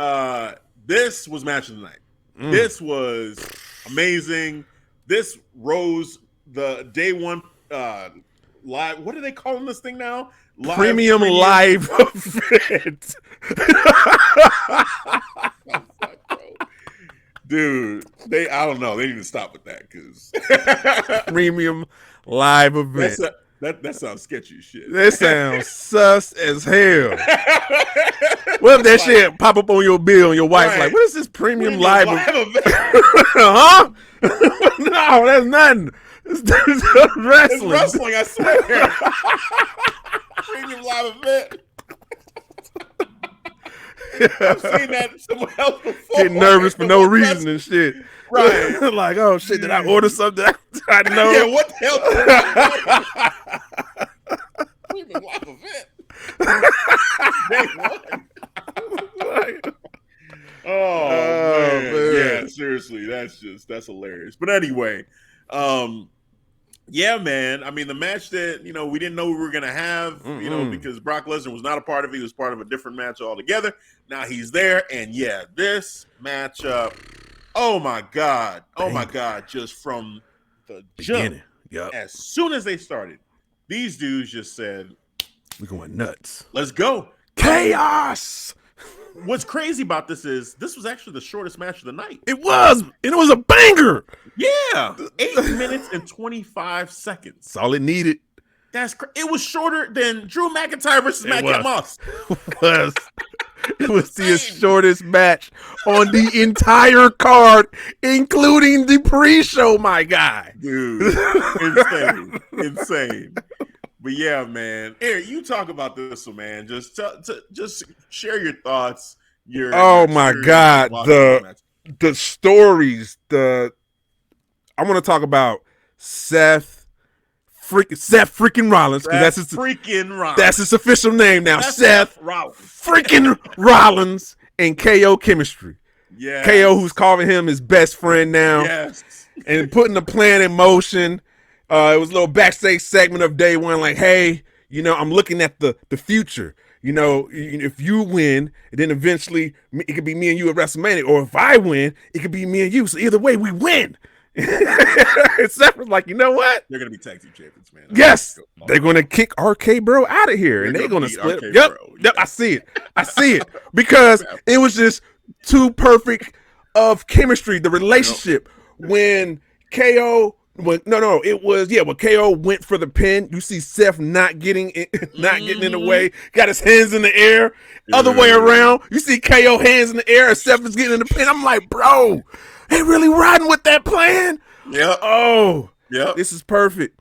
this was match of the night. This was amazing. This rose the day one live. What are they calling this thing now? Premium live event. Dude, I don't know. They need to stop with that because premium live event. That sounds sketchy as shit. That sounds sus as hell. What if that shit pop up on your bill and your wife's like, what is this premium live event? Huh? No, that's nothing. It's wrestling. It's wrestling, I swear. Premium live event. I've seen that somewhere else before. Getting nervous for no reason and shit. Right. Like, oh shit, did I order something I know? Yeah, what the hell? Premium live event. Oh man. Yeah, seriously, that's hilarious. But anyway, yeah, man. I mean, the match that, you know, we didn't know we were gonna have, you know, because Brock Lesnar was not a part of it. He was part of a different match altogether. Now he's there, and yeah, this matchup. Oh my god! Just from the jump, as soon as they started, these dudes just said, We're going nuts. Let's go. Chaos. What's crazy about this is this was actually the shortest match of the night. It was, and it was a banger. Yeah, 8 minutes and 25 seconds. That's all it needed. It was shorter than Drew McIntyre versus Madcap Moss. It was the shortest match on the entire card, including the pre-show, my guy. Dude, insane. But yeah, man. Eric, you talk about this one, man. Just share your thoughts. My God, the stories. I want to talk about Seth freaking Rollins, because that's his official name now. Seth Rollins. Freaking Rollins and KO chemistry. Yeah. KO, who's calling him his best friend now. Yes. And putting the plan in motion. It was a little backstage segment of day one, like, hey, I'm looking at the future. If you win, then eventually it could be me and you at WrestleMania. Or if I win, it could be me and you. So either way, we win. And Seth was like, you know what? They're going to be tag team champions, man. Yes. They're going to kick RK Bro out of here. And they're going to split. Yep. I see it. Because it was just too perfect of chemistry, the relationship. When KO... when KO went for the pin, you see Seth not getting in the way, got his hands in the air. Other way around, you see KO hands in the air, and Seth is getting in the pin. I'm like, bro, they really riding with that plan? Yeah. Oh, yeah. This is perfect.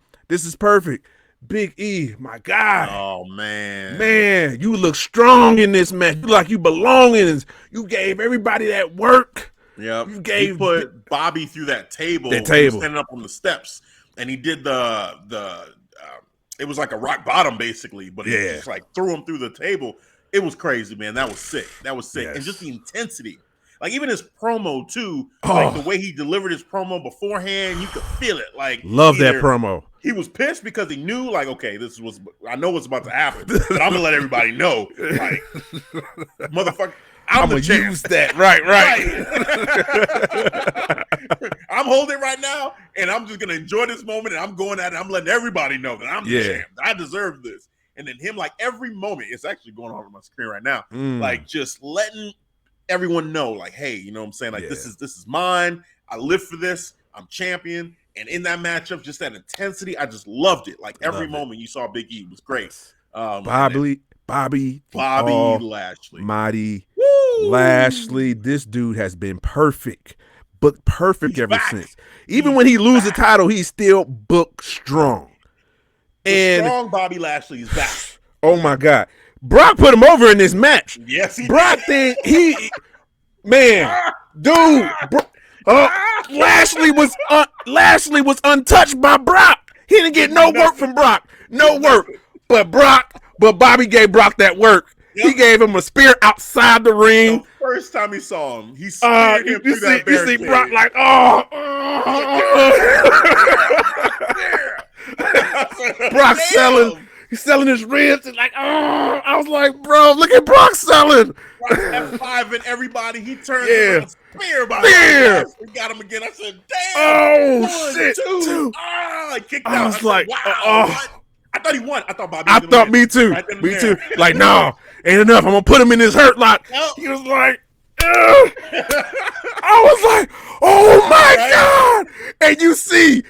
Big E, my God. Oh, man. Man, you look strong in this match. You look like you belong in this. You gave everybody that work. Yeah, he put Bobby through that table. He was standing up on the steps, and he did it was like a rock bottom basically, but he just like threw him through the table. It was crazy, man. That was sick. Yes. And just the intensity, like even his promo too, like the way he delivered his promo beforehand, you could feel it. Like love that promo. He was pissed because he knew, like, okay, I know what's about to happen, but I'm gonna let everybody know, like, motherfucker. I'm gonna use that. Right. I'm holding it right now, and I'm just gonna enjoy this moment. And I'm going at it. I'm letting everybody know that I'm the champ. I deserve this. And then him, like every moment, it's actually going on my screen right now. Like just letting everyone know, like, hey, you know what I'm saying? Like this is mine. I live for this. I'm champion. And in that matchup, just that intensity, I just loved it. Like every moment you saw Big E was great. Bobby Lashley. Mighty Lashley. This dude has been perfect. Booked perfect ever since. Even when he loses the title, he's still booked strong. Strong Bobby Lashley is back. Oh my God. Brock put him over in this match. Yes, he Brock did. Lashley was untouched by Brock. He didn't get no work from Brock. No work. But Bobby gave Brock that work. Yep. He gave him a spear outside the ring. The first time he saw him, he speared him through that barricade. You see Brock like, Brock selling. He's selling his ribs. And like, I was like, bro, look at Brock selling. Brock F5 and everybody. He turned around, spear. We got him again. I said, damn. Oh, shit. Two. I kicked out. I was like, wow. What? I thought he won. I thought Bobby. I thought me too. Right me too. Like, no, ain't enough. I'm gonna put him in his hurt lock. Nope. He was like, I was like, oh my God. And you see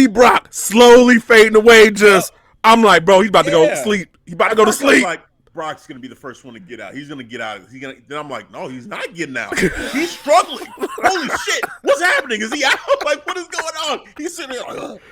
Brock slowly fading away. I'm like, bro, he's about to go to sleep. He's about to go to sleep. Like, Brock's gonna be the first one to get out. He's gonna get out. Then I'm like, no, he's not getting out. He's struggling. Holy shit! What's happening? Is he out? Like, what is going on? He's sitting there like,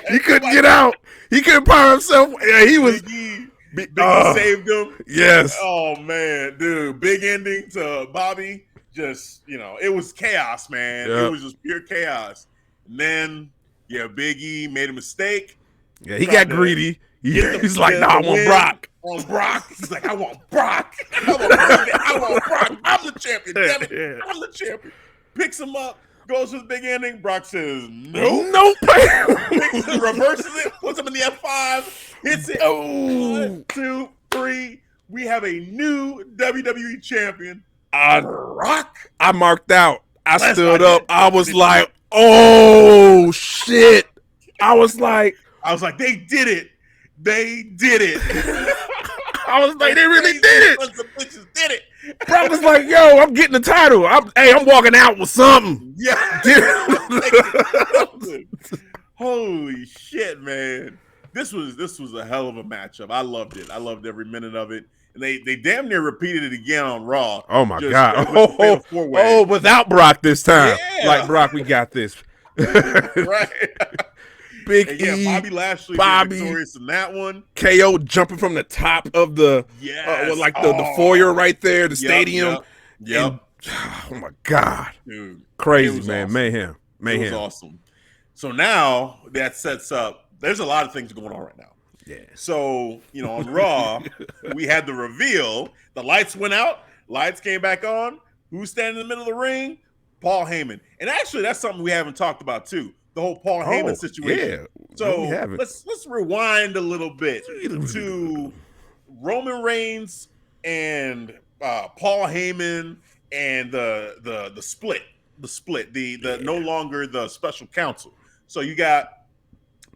he couldn't get out. He couldn't power himself. Yeah, he was. Big E saved him. Yes. Oh man, dude, big ending to Bobby. Just it was chaos, man. Yep. It was just pure chaos. And then Big E made a mistake. Yeah, he got greedy. He's like, no, I want Brock. On Brock. He's like, I want Brock. I want Brock. I'm the champion. Damn it. I'm the champion. Picks him up. Goes to the big ending. Brock says, nope. Reverses it. Puts him in the F5. Hits it. 1, 2, 3. We have a new WWE champion. Brock. I marked out. I stood up. I was like, oh, shit. I was like, I was like, they did it. They did it. I was like, they really did it. The bitches did it. Brock was like, yo, I'm getting the title. I'm walking out with something. Yeah. Holy shit, man. This was a hell of a matchup. I loved it. I loved every minute of it. And they damn near repeated it again on Raw. Oh my God. Without Brock this time. Yeah. Like, Brock, we got this. Right. Big And yeah, E, Bobby Lashley victorious in that one. KO jumping from the top of the the foyer right there, the stadium. Yep. And, oh my God. Dude, crazy, man. Awesome. Mayhem. It was awesome. So now that sets up, there's a lot of things going on right now. Yeah. So, on Raw, we had the reveal. The lights went out. Lights came back on. Who's standing in the middle of the ring? Paul Heyman. And actually, that's something we haven't talked about, too. The whole Paul Heyman situation. Yeah. So let's rewind a little bit to Roman Reigns and Paul Heyman and the split. The no longer the special counsel. So you got,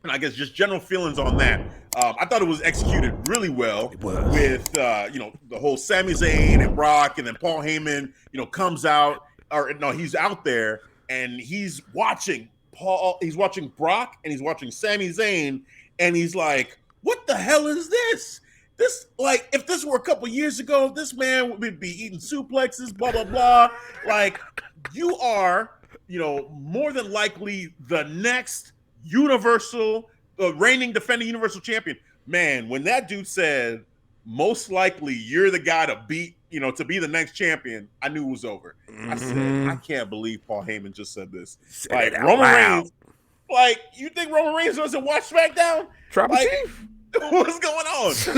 I guess, just general feelings on that. I thought it was executed really well with the whole Sami Zayn and Brock, and then Paul Heyman comes out, or no, he's out there and he's watching Brock and he's watching Sami Zayn, and he's like, what the hell is this? This, like, if this were a couple years ago, this man would be eating suplexes, blah, blah, blah. Like, you are, more than likely the next reigning defending Universal Champion. Man, when that dude said, most likely you're the guy to beat, to be the next champion, I knew it was over. I said, I can't believe Paul Heyman just said this. Like, Roman Reigns, like, you think Roman Reigns doesn't watch SmackDown? Tribal Chief? What's going on? So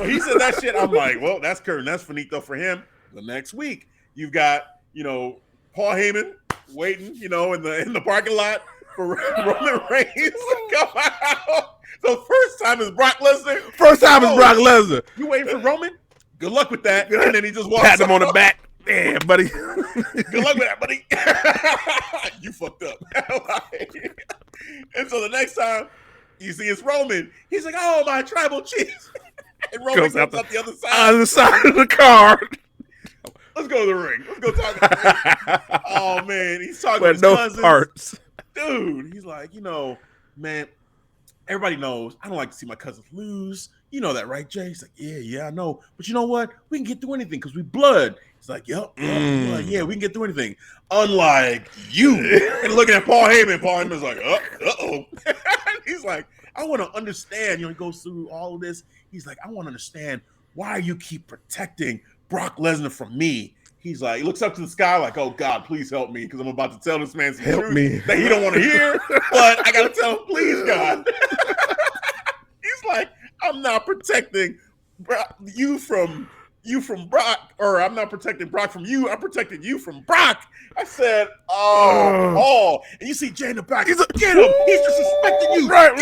he said that shit. I'm like, well, that's curtain. That's finito for him. The next week, you've got, Paul Heyman waiting, in the parking lot for Roman Reigns to come out. So first time is Brock Lesnar. You waiting for Roman? Good luck with that. And then he just walks Pat him on the back. Yeah, buddy. Good luck with that, buddy. You fucked up. And so the next time you see it's Roman, he's like, oh, my tribal chief. And Roman comes up the other side. On the side of the car. Let's go to the ring. Let's go talk about the ring. Oh, man. He's talking to his cousins. Parts. Dude, he's like, man, everybody knows I don't like to see my cousins lose. You know that, right, Jay? He's like, yeah, I know. But you know what? We can get through anything because we blood. He's like, yep, blood. Yeah, we can get through anything. Unlike you. And looking at Paul Heyman, Paul Heyman's like, uh-oh. He's like, I want to understand. He goes through all of this. He's like, I want to understand why you keep protecting Brock Lesnar from me. He's like, he looks up to the sky like, oh, God, please help me because I'm about to tell this man some truth that he don't want to hear, but I got to tell him, please, God. He's like, I'm not protecting you from Brock, or I'm not protecting Brock from you. I'm protecting you from Brock. I said, oh. And you see Jay in the back. He's like, get him. He's disrespecting you. Right.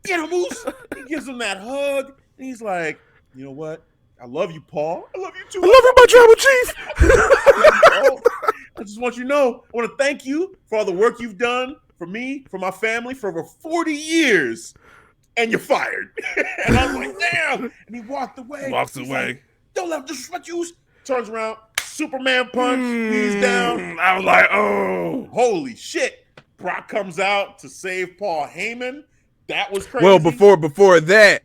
Get him, Moose. He gives him that hug. And he's like, you know what? I love you, Paul. I love you too. I love you, my tribal chief. I just want you to know, I want to thank you for all the work you've done for me, for my family, for over 40 years. And you're fired. And I was like, damn. And he walked away. Walks away. Like, don't let him disrespect you. Turns around. Superman punch. He's down. I was like, oh. Holy shit. Brock comes out to save Paul Heyman. That was crazy. Well, before that,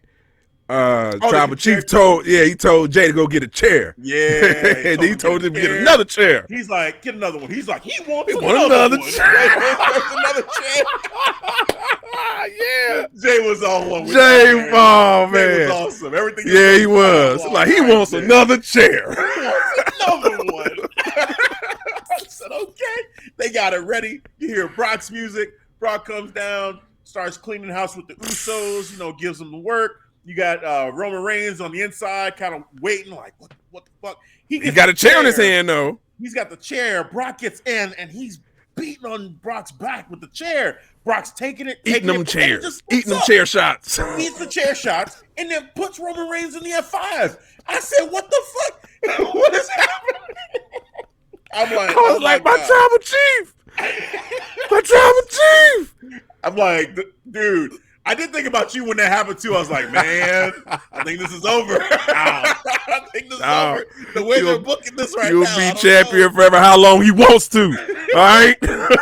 Tribal Chief told Jay to go get a chair. Yeah. And he told him to get another chair. He's like, get another one. He's like, he wants another chair. Another chair. Yeah. Jay was on one with Jay, oh, man. Jay was awesome. Everything. Yeah, he was. Like, he wants another chair. He wants another one. I said, okay. They got it ready. You hear Brock's music. Brock comes down, starts cleaning house with the Usos, gives them the work. You got Roman Reigns on the inside, kind of waiting, like, what the fuck? He got a chair in his hand, though. He's got the chair. Brock gets in, and he's beating on Brock's back with the chair. Brock's taking it, eating them chairs, eating them chair shots. Eats the chair shots, and then puts Roman Reigns in the F5. I said, what the fuck? What is happening? I was like, my tribal chief. My tribal chief. I'm like, Dude, I did think about you when that happened too. I was like, man, I think this is over. I think this is over. The way they're booking this right now. You'll be champion forever how long he wants to. All right?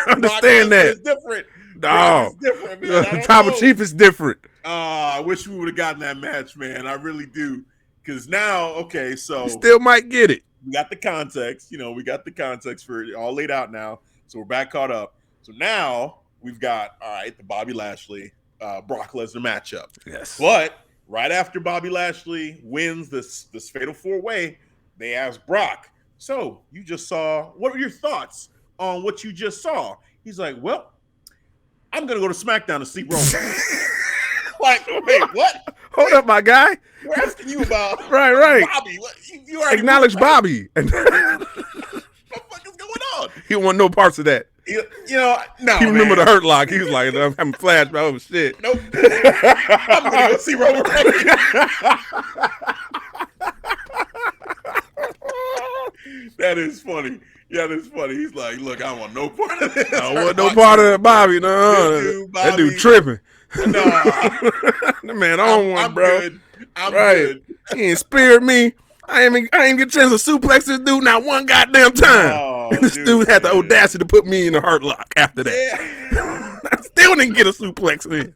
Understand that. It's different. No. It's different, man. Tribal Chief is different. I wish we would have gotten that match, man. I really do. Because now, okay, so. You still might get it. We got the context. We got the context for it all laid out now. So we're back caught up. So now we've got, all right, the Bobby Lashley, Brock Lesnar matchup. Yes. But right after Bobby Lashley wins this fatal 4-way, they asked Brock, so you just saw, what were your thoughts on what you just saw? He's like, well, I'm going to go to SmackDown to see Roman. Like, wait, what? Hold up, my guy. We're asking you about right. Bobby. You already acknowledge Bobby. What the fuck is going on? He don't want no parts of that. No. He remember the Hurt Lock. He was like, I'm having flashback. Oh shit. Nope. I'm gonna go see Roman Reigns. That is funny. Yeah, that's funny. He's like, look, I don't want no part of this. I don't want no part of Bobby. No, that dude tripping. No, that man on one, I'm bro. good. I'm good. He ain't speared me. I ain't get a chance to suplex this dude not one goddamn time. Oh, and this dude had the audacity to put me in a hurt lock after that. Yeah. I still didn't get a suplex in.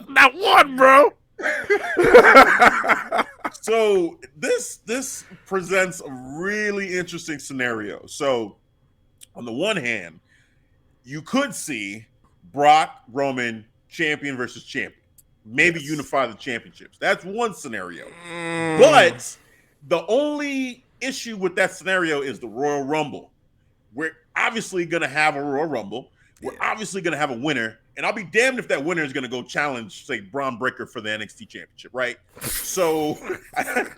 Not one, bro. So this presents a really interesting scenario. So on the one hand, you could see Brock, Roman, champion versus champion. Maybe unify the championships. That's one scenario. But the only issue with that scenario is the Royal Rumble. We're obviously going to have a Royal Rumble. We're obviously going to have a winner. And I'll be damned if that winner is going to go challenge, say, Braun Breaker for the NXT Championship, right? So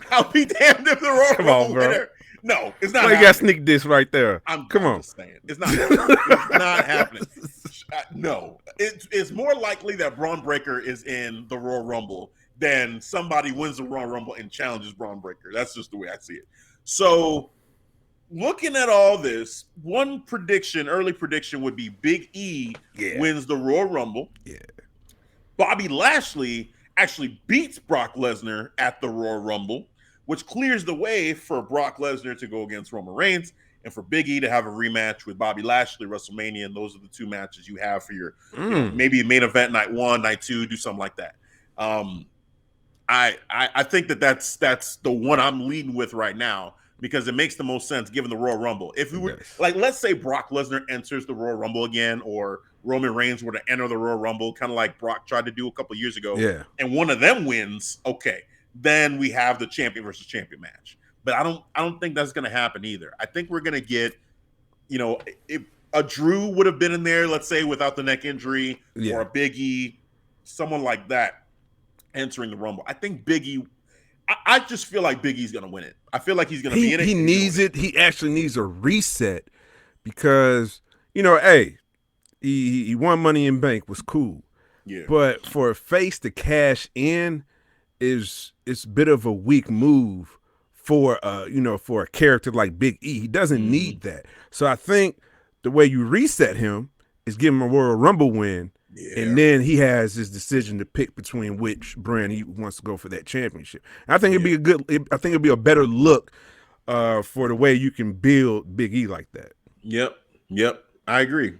I'll be damned if the Royal Rumble winner. No, it's not. You got sneak this right there. Come on. Saying. It's not happening. It's not happening. No. It's more likely that Braun Breaker is in the Royal Rumble than somebody wins the Royal Rumble and challenges Braun Breaker. That's just the way I see it. So looking at all this, one early prediction would be Big E wins the Royal Rumble. Yeah. Bobby Lashley actually beats Brock Lesnar at the Royal Rumble, which clears the way for Brock Lesnar to go against Roman Reigns and for Big E to have a rematch with Bobby Lashley at WrestleMania. And those are the two matches you have for your maybe main event night 1, night 2, do something like that. I think that's the one I'm leading with right now because it makes the most sense given the Royal Rumble. If we were like, let's say Brock Lesnar enters the Royal Rumble again, or Roman Reigns were to enter the Royal Rumble, kind of like Brock tried to do a couple years ago, and one of them wins, okay, then we have the champion versus champion match. But I don't think that's going to happen either. I think we're going to get, if a Drew would have been in there, let's say without the neck injury, or a Big E, someone like that entering the Rumble. I think Big E. I just feel like Big E's going to win it. I feel like he's going to be in it. He needs it. He actually needs a reset because, hey, he won Money in Bank, was cool. Yeah. But for a face to cash in it's a bit of a weak move for for a character like Big E. He doesn't need that. So I think the way you reset him is give him a Royal Rumble win. Yeah. And then he has his decision to pick between which brand he wants to go for that championship. And I think it'd be a better look for the way you can build Big E like that. Yep. I agree.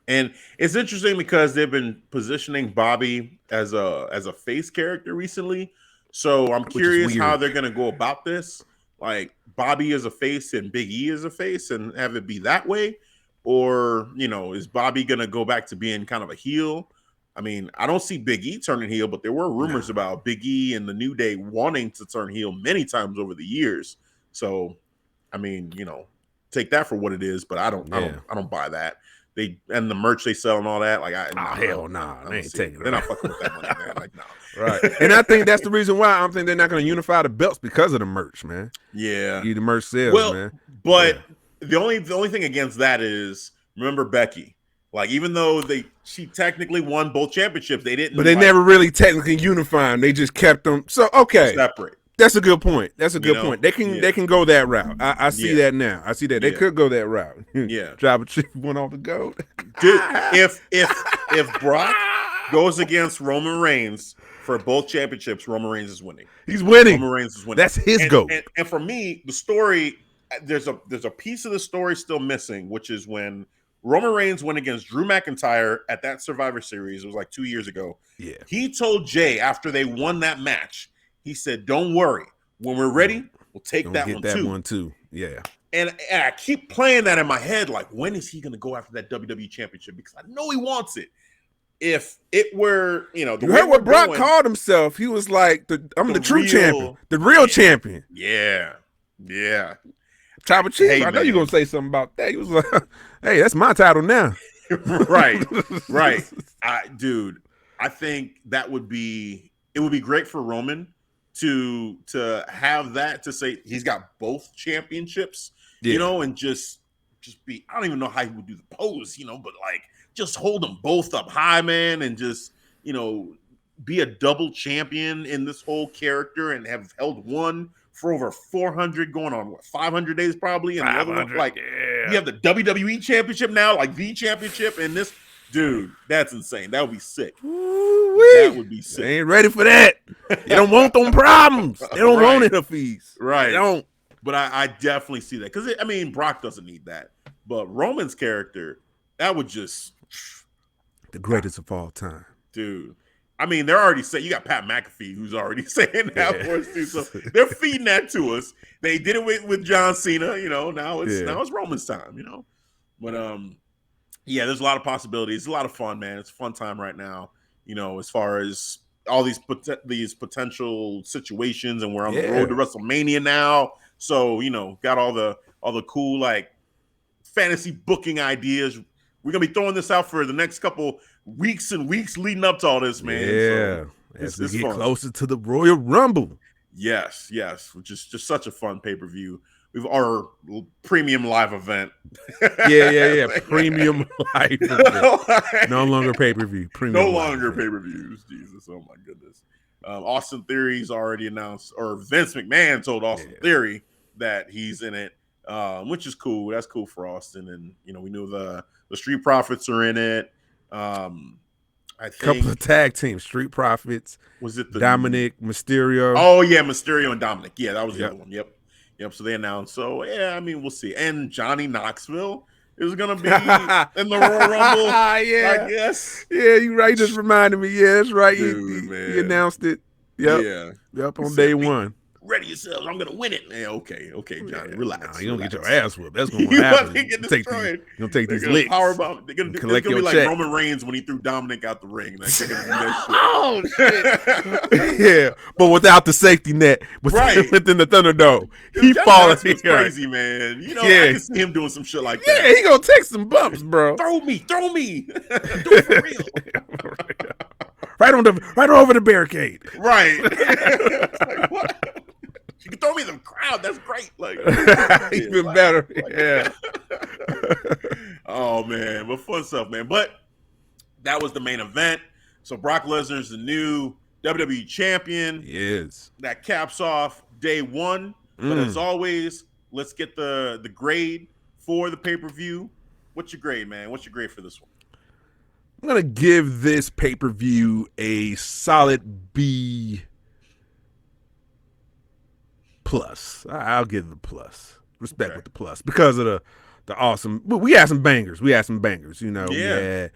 And it's interesting because they've been positioning Bobby as a face character recently. So I'm curious how they're going to go about this. Like Bobby is a face and Big E is a face and have it be that way. Or, is Bobby going to go back to being kind of a heel? I mean, I don't see Big E turning heel, but there were rumors about Big E and the New Day wanting to turn heel many times over the years. So, I mean, take that for what it is, but I don't buy that. And the merch they sell and all that, like hell no, they ain't taking it. They're not fucking with that money, man. Like no. Right. And I think that's the reason why I don't think they're not going to unify the belts because of the merch, man. Yeah. The merch sales, man. But the only thing against that is remember Becky. Like even though she technically won both championships, they didn't. But they never really technically unified them. They just kept them. So okay, separate. That's a good point. That's a good know? point. They can go that route. I see that now. I see that they could go that route. Yeah. Tribal Chief went off the goat. Dude, if Brock goes against Roman Reigns for both championships, Roman Reigns is winning. He's winning. Roman Reigns is winning. That's his goat. And for me, the story, there's a piece of the story still missing, which is when Roman Reigns went against Drew McIntyre at that Survivor Series. It was like 2 years ago. Yeah. He told Jay after they won that match, he said, "Don't worry, when we're ready, we'll take that one too." Yeah. And I keep playing that in my head, like, when is he going to go after that WWE Championship? Because I know he wants it. If it were, you heard what Brock called himself. He was like, "I'm the true champion, the real champion." Yeah. Tribal Chief. Hey, I know man. you're gonna say something about that. He was like, "Hey, that's my title now." right. Dude, I think it would be great for Roman to have that, to say he's got both championships, and just be, I don't even know how he would do the pose, but like just hold them both up high, man, and just, be a double champion in this whole character and have held one for over 400, going on 500 days probably, and the other one, like, you have the WWE Championship now, like the championship, and this, dude, that's insane. That would be sick. Ooh-wee. That would be sick. They ain't ready for that. They don't want them problems. They don't want interferes. Right. They don't. But I definitely see that, because Brock doesn't need that, but Roman's character, that would just, the greatest of all time, dude. They're already saying, you got Pat McAfee who's already saying that for us too. So they're feeding that to us. They did it with John Cena, now it's Roman's time, But there's a lot of possibilities. It's a lot of fun, man. It's a fun time right now, as far as all these potential situations, and we're on the road to WrestleMania now. So, got all the cool, like, fantasy booking ideas. We're gonna be throwing this out for the next couple weeks and weeks leading up to all this, man. Yeah, so as we get fun. Closer to the Royal Rumble. Yes, which is just such a fun pay-per-view. We've our premium live event. Yeah. Premium live event. No longer pay-per-view. Premium. No longer pay-per-views. Jesus, oh my goodness. Austin Theory's already announced, or Vince McMahon told Austin Theory that he's in it, which is cool. That's cool for Austin, and we knew the Street Profits are in it. I think couple of tag teams, Street Profits. Was it the Dominic Mysterio? Oh yeah, Mysterio and Dominic. Yeah, that was the other one. Yep. So they announced. So we'll see. And Johnny Knoxville is gonna be in the Royal Rumble. I guess. Yeah, you right. Just reminded me. Yeah, that's right. Dude, he announced it. Yep. Yep. On day one. Ready yourselves. I'm gonna win it. Yeah, okay, Johnny, relax. You're gonna get your ass whooped. That's gonna happen. You're gonna take these licks. Power bomb. They're gonna be like Roman Reigns when he threw Dominic out the ring. Like, oh shit! Yeah, but without the safety net, within the Thunderdome, he falling here. Crazy, man. I can see him doing some shit like that. Yeah, he gonna take some bumps, bro. Throw me. Do it for real. Right over the barricade. Right. Like, what? You can throw me in the crowd. That's great. Like, even better. Yeah. Oh man, but fun stuff, man. But that was the main event. So Brock Lesnar's the new WWE champion. Yes. That caps off day one. But as always, let's get the grade for the pay-per-view. What's your grade, man? What's your grade for this one? I'm gonna give this pay-per-view a solid B+. I'll give it a plus. Respect with the plus because of the awesome. We had some bangers. We had We had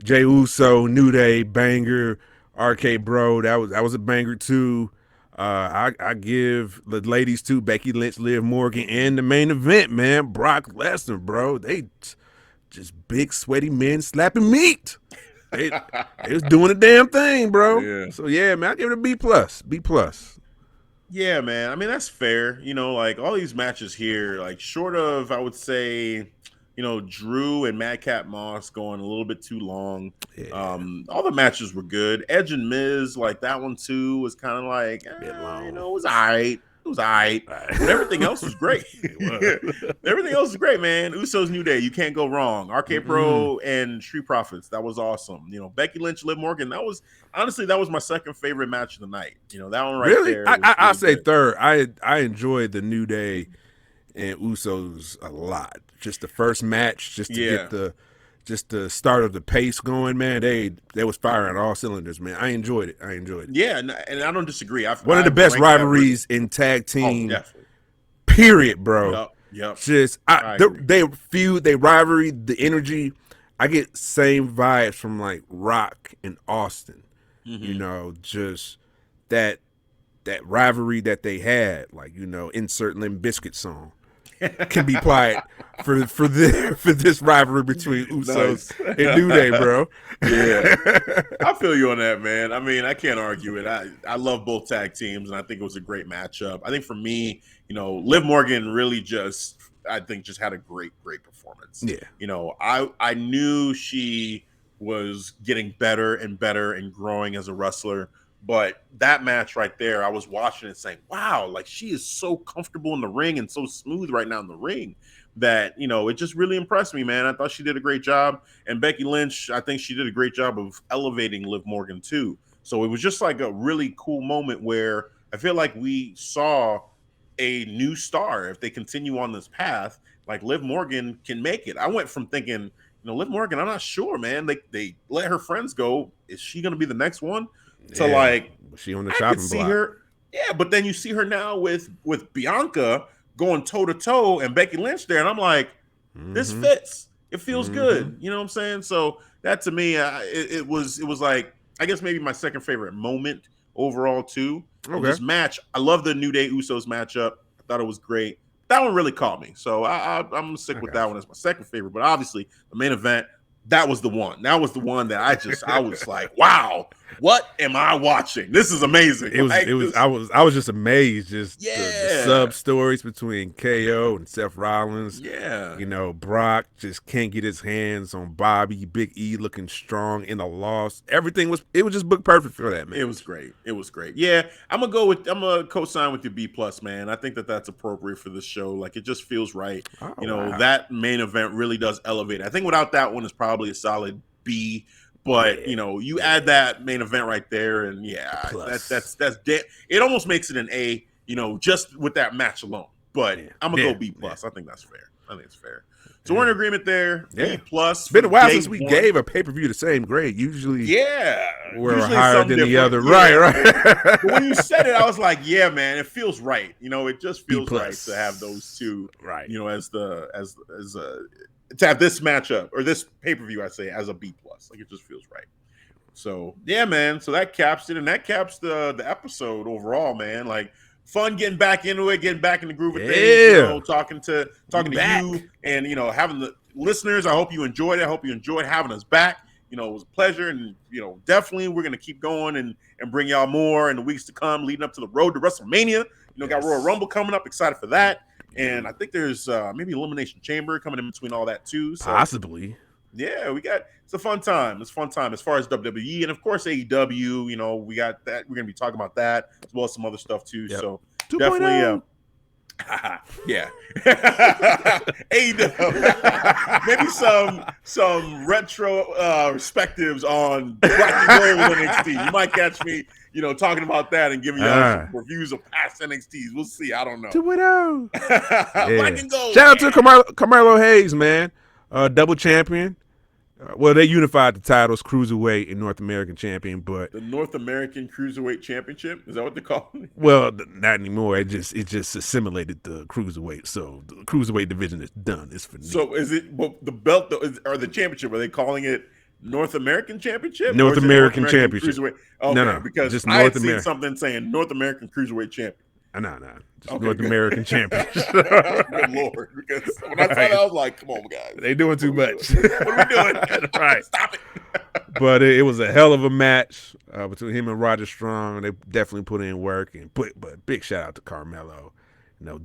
Jey Uso, New Day banger, RK Bro. That was a banger too. I give the ladies too, Becky Lynch, Liv Morgan, and the main event, man, Brock Lesnar, bro. They just big sweaty men slapping meat. They was doing a damn thing, bro. Yeah. So yeah, man, I give it a B+. B+. Yeah, man. That's fair. Like all these matches here, like short of, I would say, Drew and Madcap Moss going a little bit too long. Yeah. All the matches were good. Edge and Miz, like that one too, was kind of like, it was all right. It was all right. But everything else was great. Everything else was great, man. Usos New Day, you can't go wrong. RK Pro and Street Profits, that was awesome. Becky Lynch, Liv Morgan, that was my second favorite match of the night. That one right there. I say third. I enjoyed the New Day and Usos a lot. Just the first match, just to get the start of the pace going, man. They was firing all cylinders, man. I enjoyed it. Yeah, and I don't disagree. One of the best rivalries in tag team. Period, bro. Yep. Just they feud, they rivalry, the energy. I get same vibes from like Rock and Austin. Just that rivalry that they had, like insert Limp Bizkit song can be applied for this rivalry between Usos and New Day, bro. Yeah, I feel you on that, man. I mean, I can't argue it. I love both tag teams, and I think it was a great matchup. I think for me, Liv Morgan really just had a great performance. Yeah. I knew she was getting better and better and growing as a wrestler. But that match right there, I was watching it saying, wow, like she is so comfortable in the ring and so smooth right now in the ring that, it just really impressed me, man. I thought she did a great job. And Becky Lynch, I think she did a great job of elevating Liv Morgan too. So it was just like a really cool moment where I feel like we saw a new star. If they continue on this path, like Liv Morgan can make it. I went from thinking, Liv Morgan, I'm not sure, man. They let her friends go. Is she going to be the next one? To like, she on the chopping block. Her, but then you see her now with Bianca going toe to toe and Becky Lynch there, and I'm like, this fits. It feels good. You know what I'm saying? So that to me, it was like, I guess maybe my second favorite moment overall too. Okay. This match, I love the New Day Usos matchup. I thought it was great. That one really caught me, so I'm gonna stick with that one as my second favorite. But obviously, the main event. That was the one. That was the one that I was like, wow, what am I watching? This is amazing. I was just amazed. Just the sub stories between KO and Seth Rollins. Yeah. Brock just can't get his hands on Bobby. Big E looking strong in a loss. It was just booked perfect for that, man. It was great. Yeah. I'm gonna co-sign with your B+, man. I think that's appropriate for this show. Like it just feels right. Oh, wow. That main event really does elevate. I think without that one, it's probably a solid B, but you add that main event right there, and that's dead. It almost makes it an A, just with that match alone. But I'm gonna go B+. I think that's fair. I think it's fair. So we're in agreement there. B+. It's been a while since we gave a pay-per-view the same grade. Usually, we're higher than the other. Right. But when you said it, I was like, yeah, man, it feels right. It just feels right to have those two. Right. To have this matchup or this pay-per-view, I say, as a B+. Like it just feels right. So yeah, man. So that caps it, and that caps the episode overall, man. Like fun getting back into it, getting back in the groove of things. Talking to you, and having the listeners. I hope you enjoyed it. I hope you enjoyed having us back. It was a pleasure, and definitely we're gonna keep going and bring y'all more in the weeks to come, leading up to the road to WrestleMania. Got Royal Rumble coming up. Excited for that. And I think there's maybe Elimination Chamber coming in between all that too. So, possibly. Yeah, it's a fun time. It's a fun time as far as WWE and of course AEW. We got that. We're gonna be talking about that as well as some other stuff too. Yep. So 2. definitely, yeah. AEW. Maybe some retro perspectives on Black and Gold NXT. You might catch me. Talking about that and giving y'all some reviews of past NXTs. We'll see. I don't know. 2.0. Black and Gold. Shout out to Carmelo Hayes, man. Double champion. Well, they unified the titles, Cruiserweight and North American champion, but the North American Cruiserweight Championship, is that what they call it? Well, not anymore. It just assimilated the Cruiserweight, so the Cruiserweight division is done. It's finished. So is it the belt or the championship? Are they calling it North American Championship? North American Championship. Cruiserweight? Okay, no, because just I North had seen something saying North American Cruiserweight Champion. No. Just North American Champion. Good Lord. Because when I saw that, I was like, come on, guys. They doing too much. What are we doing? Right. Stop it. But it was a hell of a match between him and Roger Strong. They definitely put in work. But big shout out to Carmelo.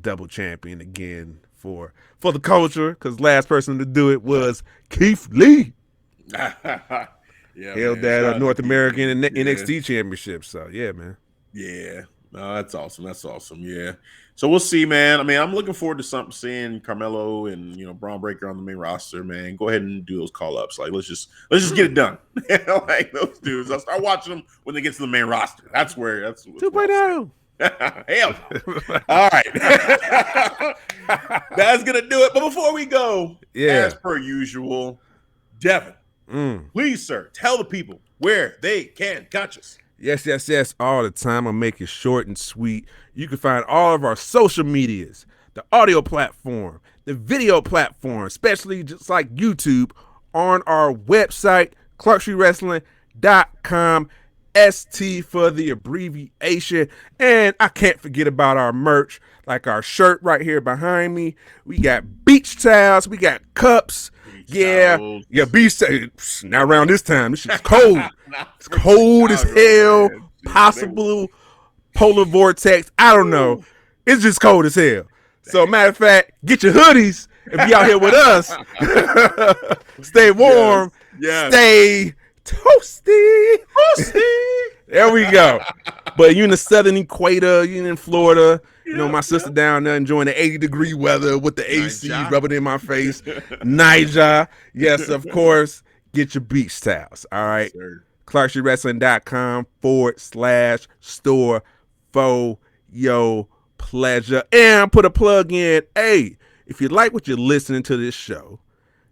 Double champion again for the culture, because last person to do it was Keith Lee. Yeah, held that North American and NXT championship. So, yeah, man. Yeah. No, that's awesome. That's awesome. Yeah. So we'll see, man. I mean, I'm looking forward to seeing Carmelo and Braun Breaker on the main roster, man. Go ahead and do those call ups. Like, let's just get it done. Like those dudes. I'll start watching them when they get to the main roster. That's 2.0. Hell no. All right. That's gonna do it. But before we go, as per usual, Devin, please, sir, tell the people where they can catch us. Yes, all the time. I'll make it short and sweet. You can find all of our social medias, the audio platform, the video platform, especially just like YouTube, on our website, ClarkStreetWrestling.com, ST for the abbreviation. And I can't forget about our merch, like our shirt right here behind me. We got beach towels, we got cups. Beach towels. Now around this time, this shit's cold. It's cold as hell. Possible polar vortex. I don't know. It's just cold as hell. So matter of fact, get your hoodies and be out here with us. Stay warm. Yes. Stay toasty. There we go. But you in the southern equator, you in Florida. My sister down there enjoying the 80-degree weather with the AC rubbing in my face. Niger. Yes, of course. Get your beach towels. All right. ClarkStreetWrestling.com/store for your pleasure. And put a plug in. Hey, if you like what you're listening to this show,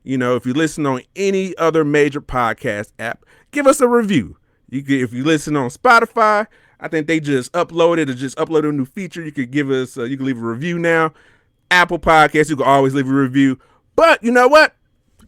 if you listen on any other major podcast app, give us a review. If you listen on Spotify, I think they just uploaded a new feature. You could give us, you can leave a review now. Apple Podcasts, you can always leave a review. But you know what?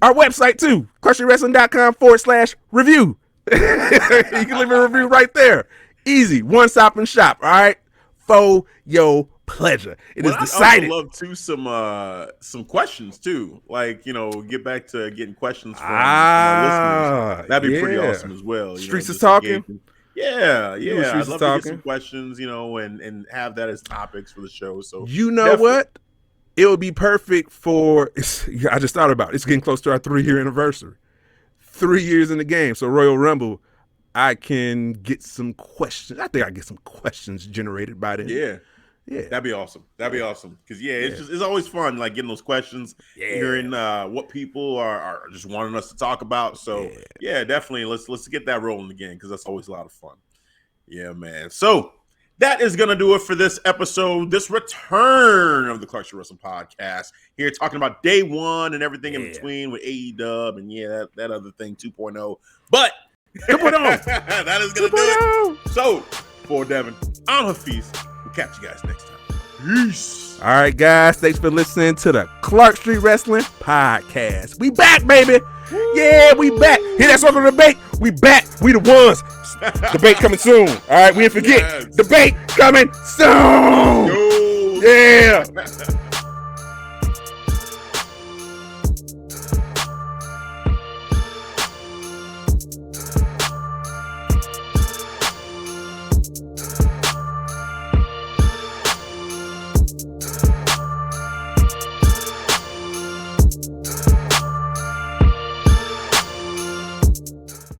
Our website too, ClarkStreetWrestling.com/review. You can leave a review right there. Easy, one stop and shop. All right, for your pleasure. It is decided. I'd love to some questions too. Like get back to getting questions from our listeners. That'd be pretty awesome as well. Streets is talking. Yeah. I'd love to get some questions, and have that as topics for the show. So what? It would be perfect for. I just thought about it. It's getting close to our 3-year anniversary. 3 years in the game. So Royal Rumble, I can get some questions. I think I get some questions generated by then. Yeah. That'd be awesome. Because it's always fun, like getting those questions, hearing what people are just wanting us to talk about. So definitely let's get that rolling again, because that's always a lot of fun. Yeah, man. So that is gonna do it for this episode, this return of the Clark Street Wrestling Podcast. Here talking about day one and everything in between with AEW and that other thing 2.0. But 2.0. That is gonna do it. So for Devin, I'm Hafiz. We'll catch you guys next time. Peace. All right, guys. Thanks for listening to the Clark Street Wrestling Podcast. We back, baby. Yeah, we back. Hear that song of debate? We back. We the ones. Debate coming soon. All right, we didn't forget. Debate coming soon. Yo. Yeah.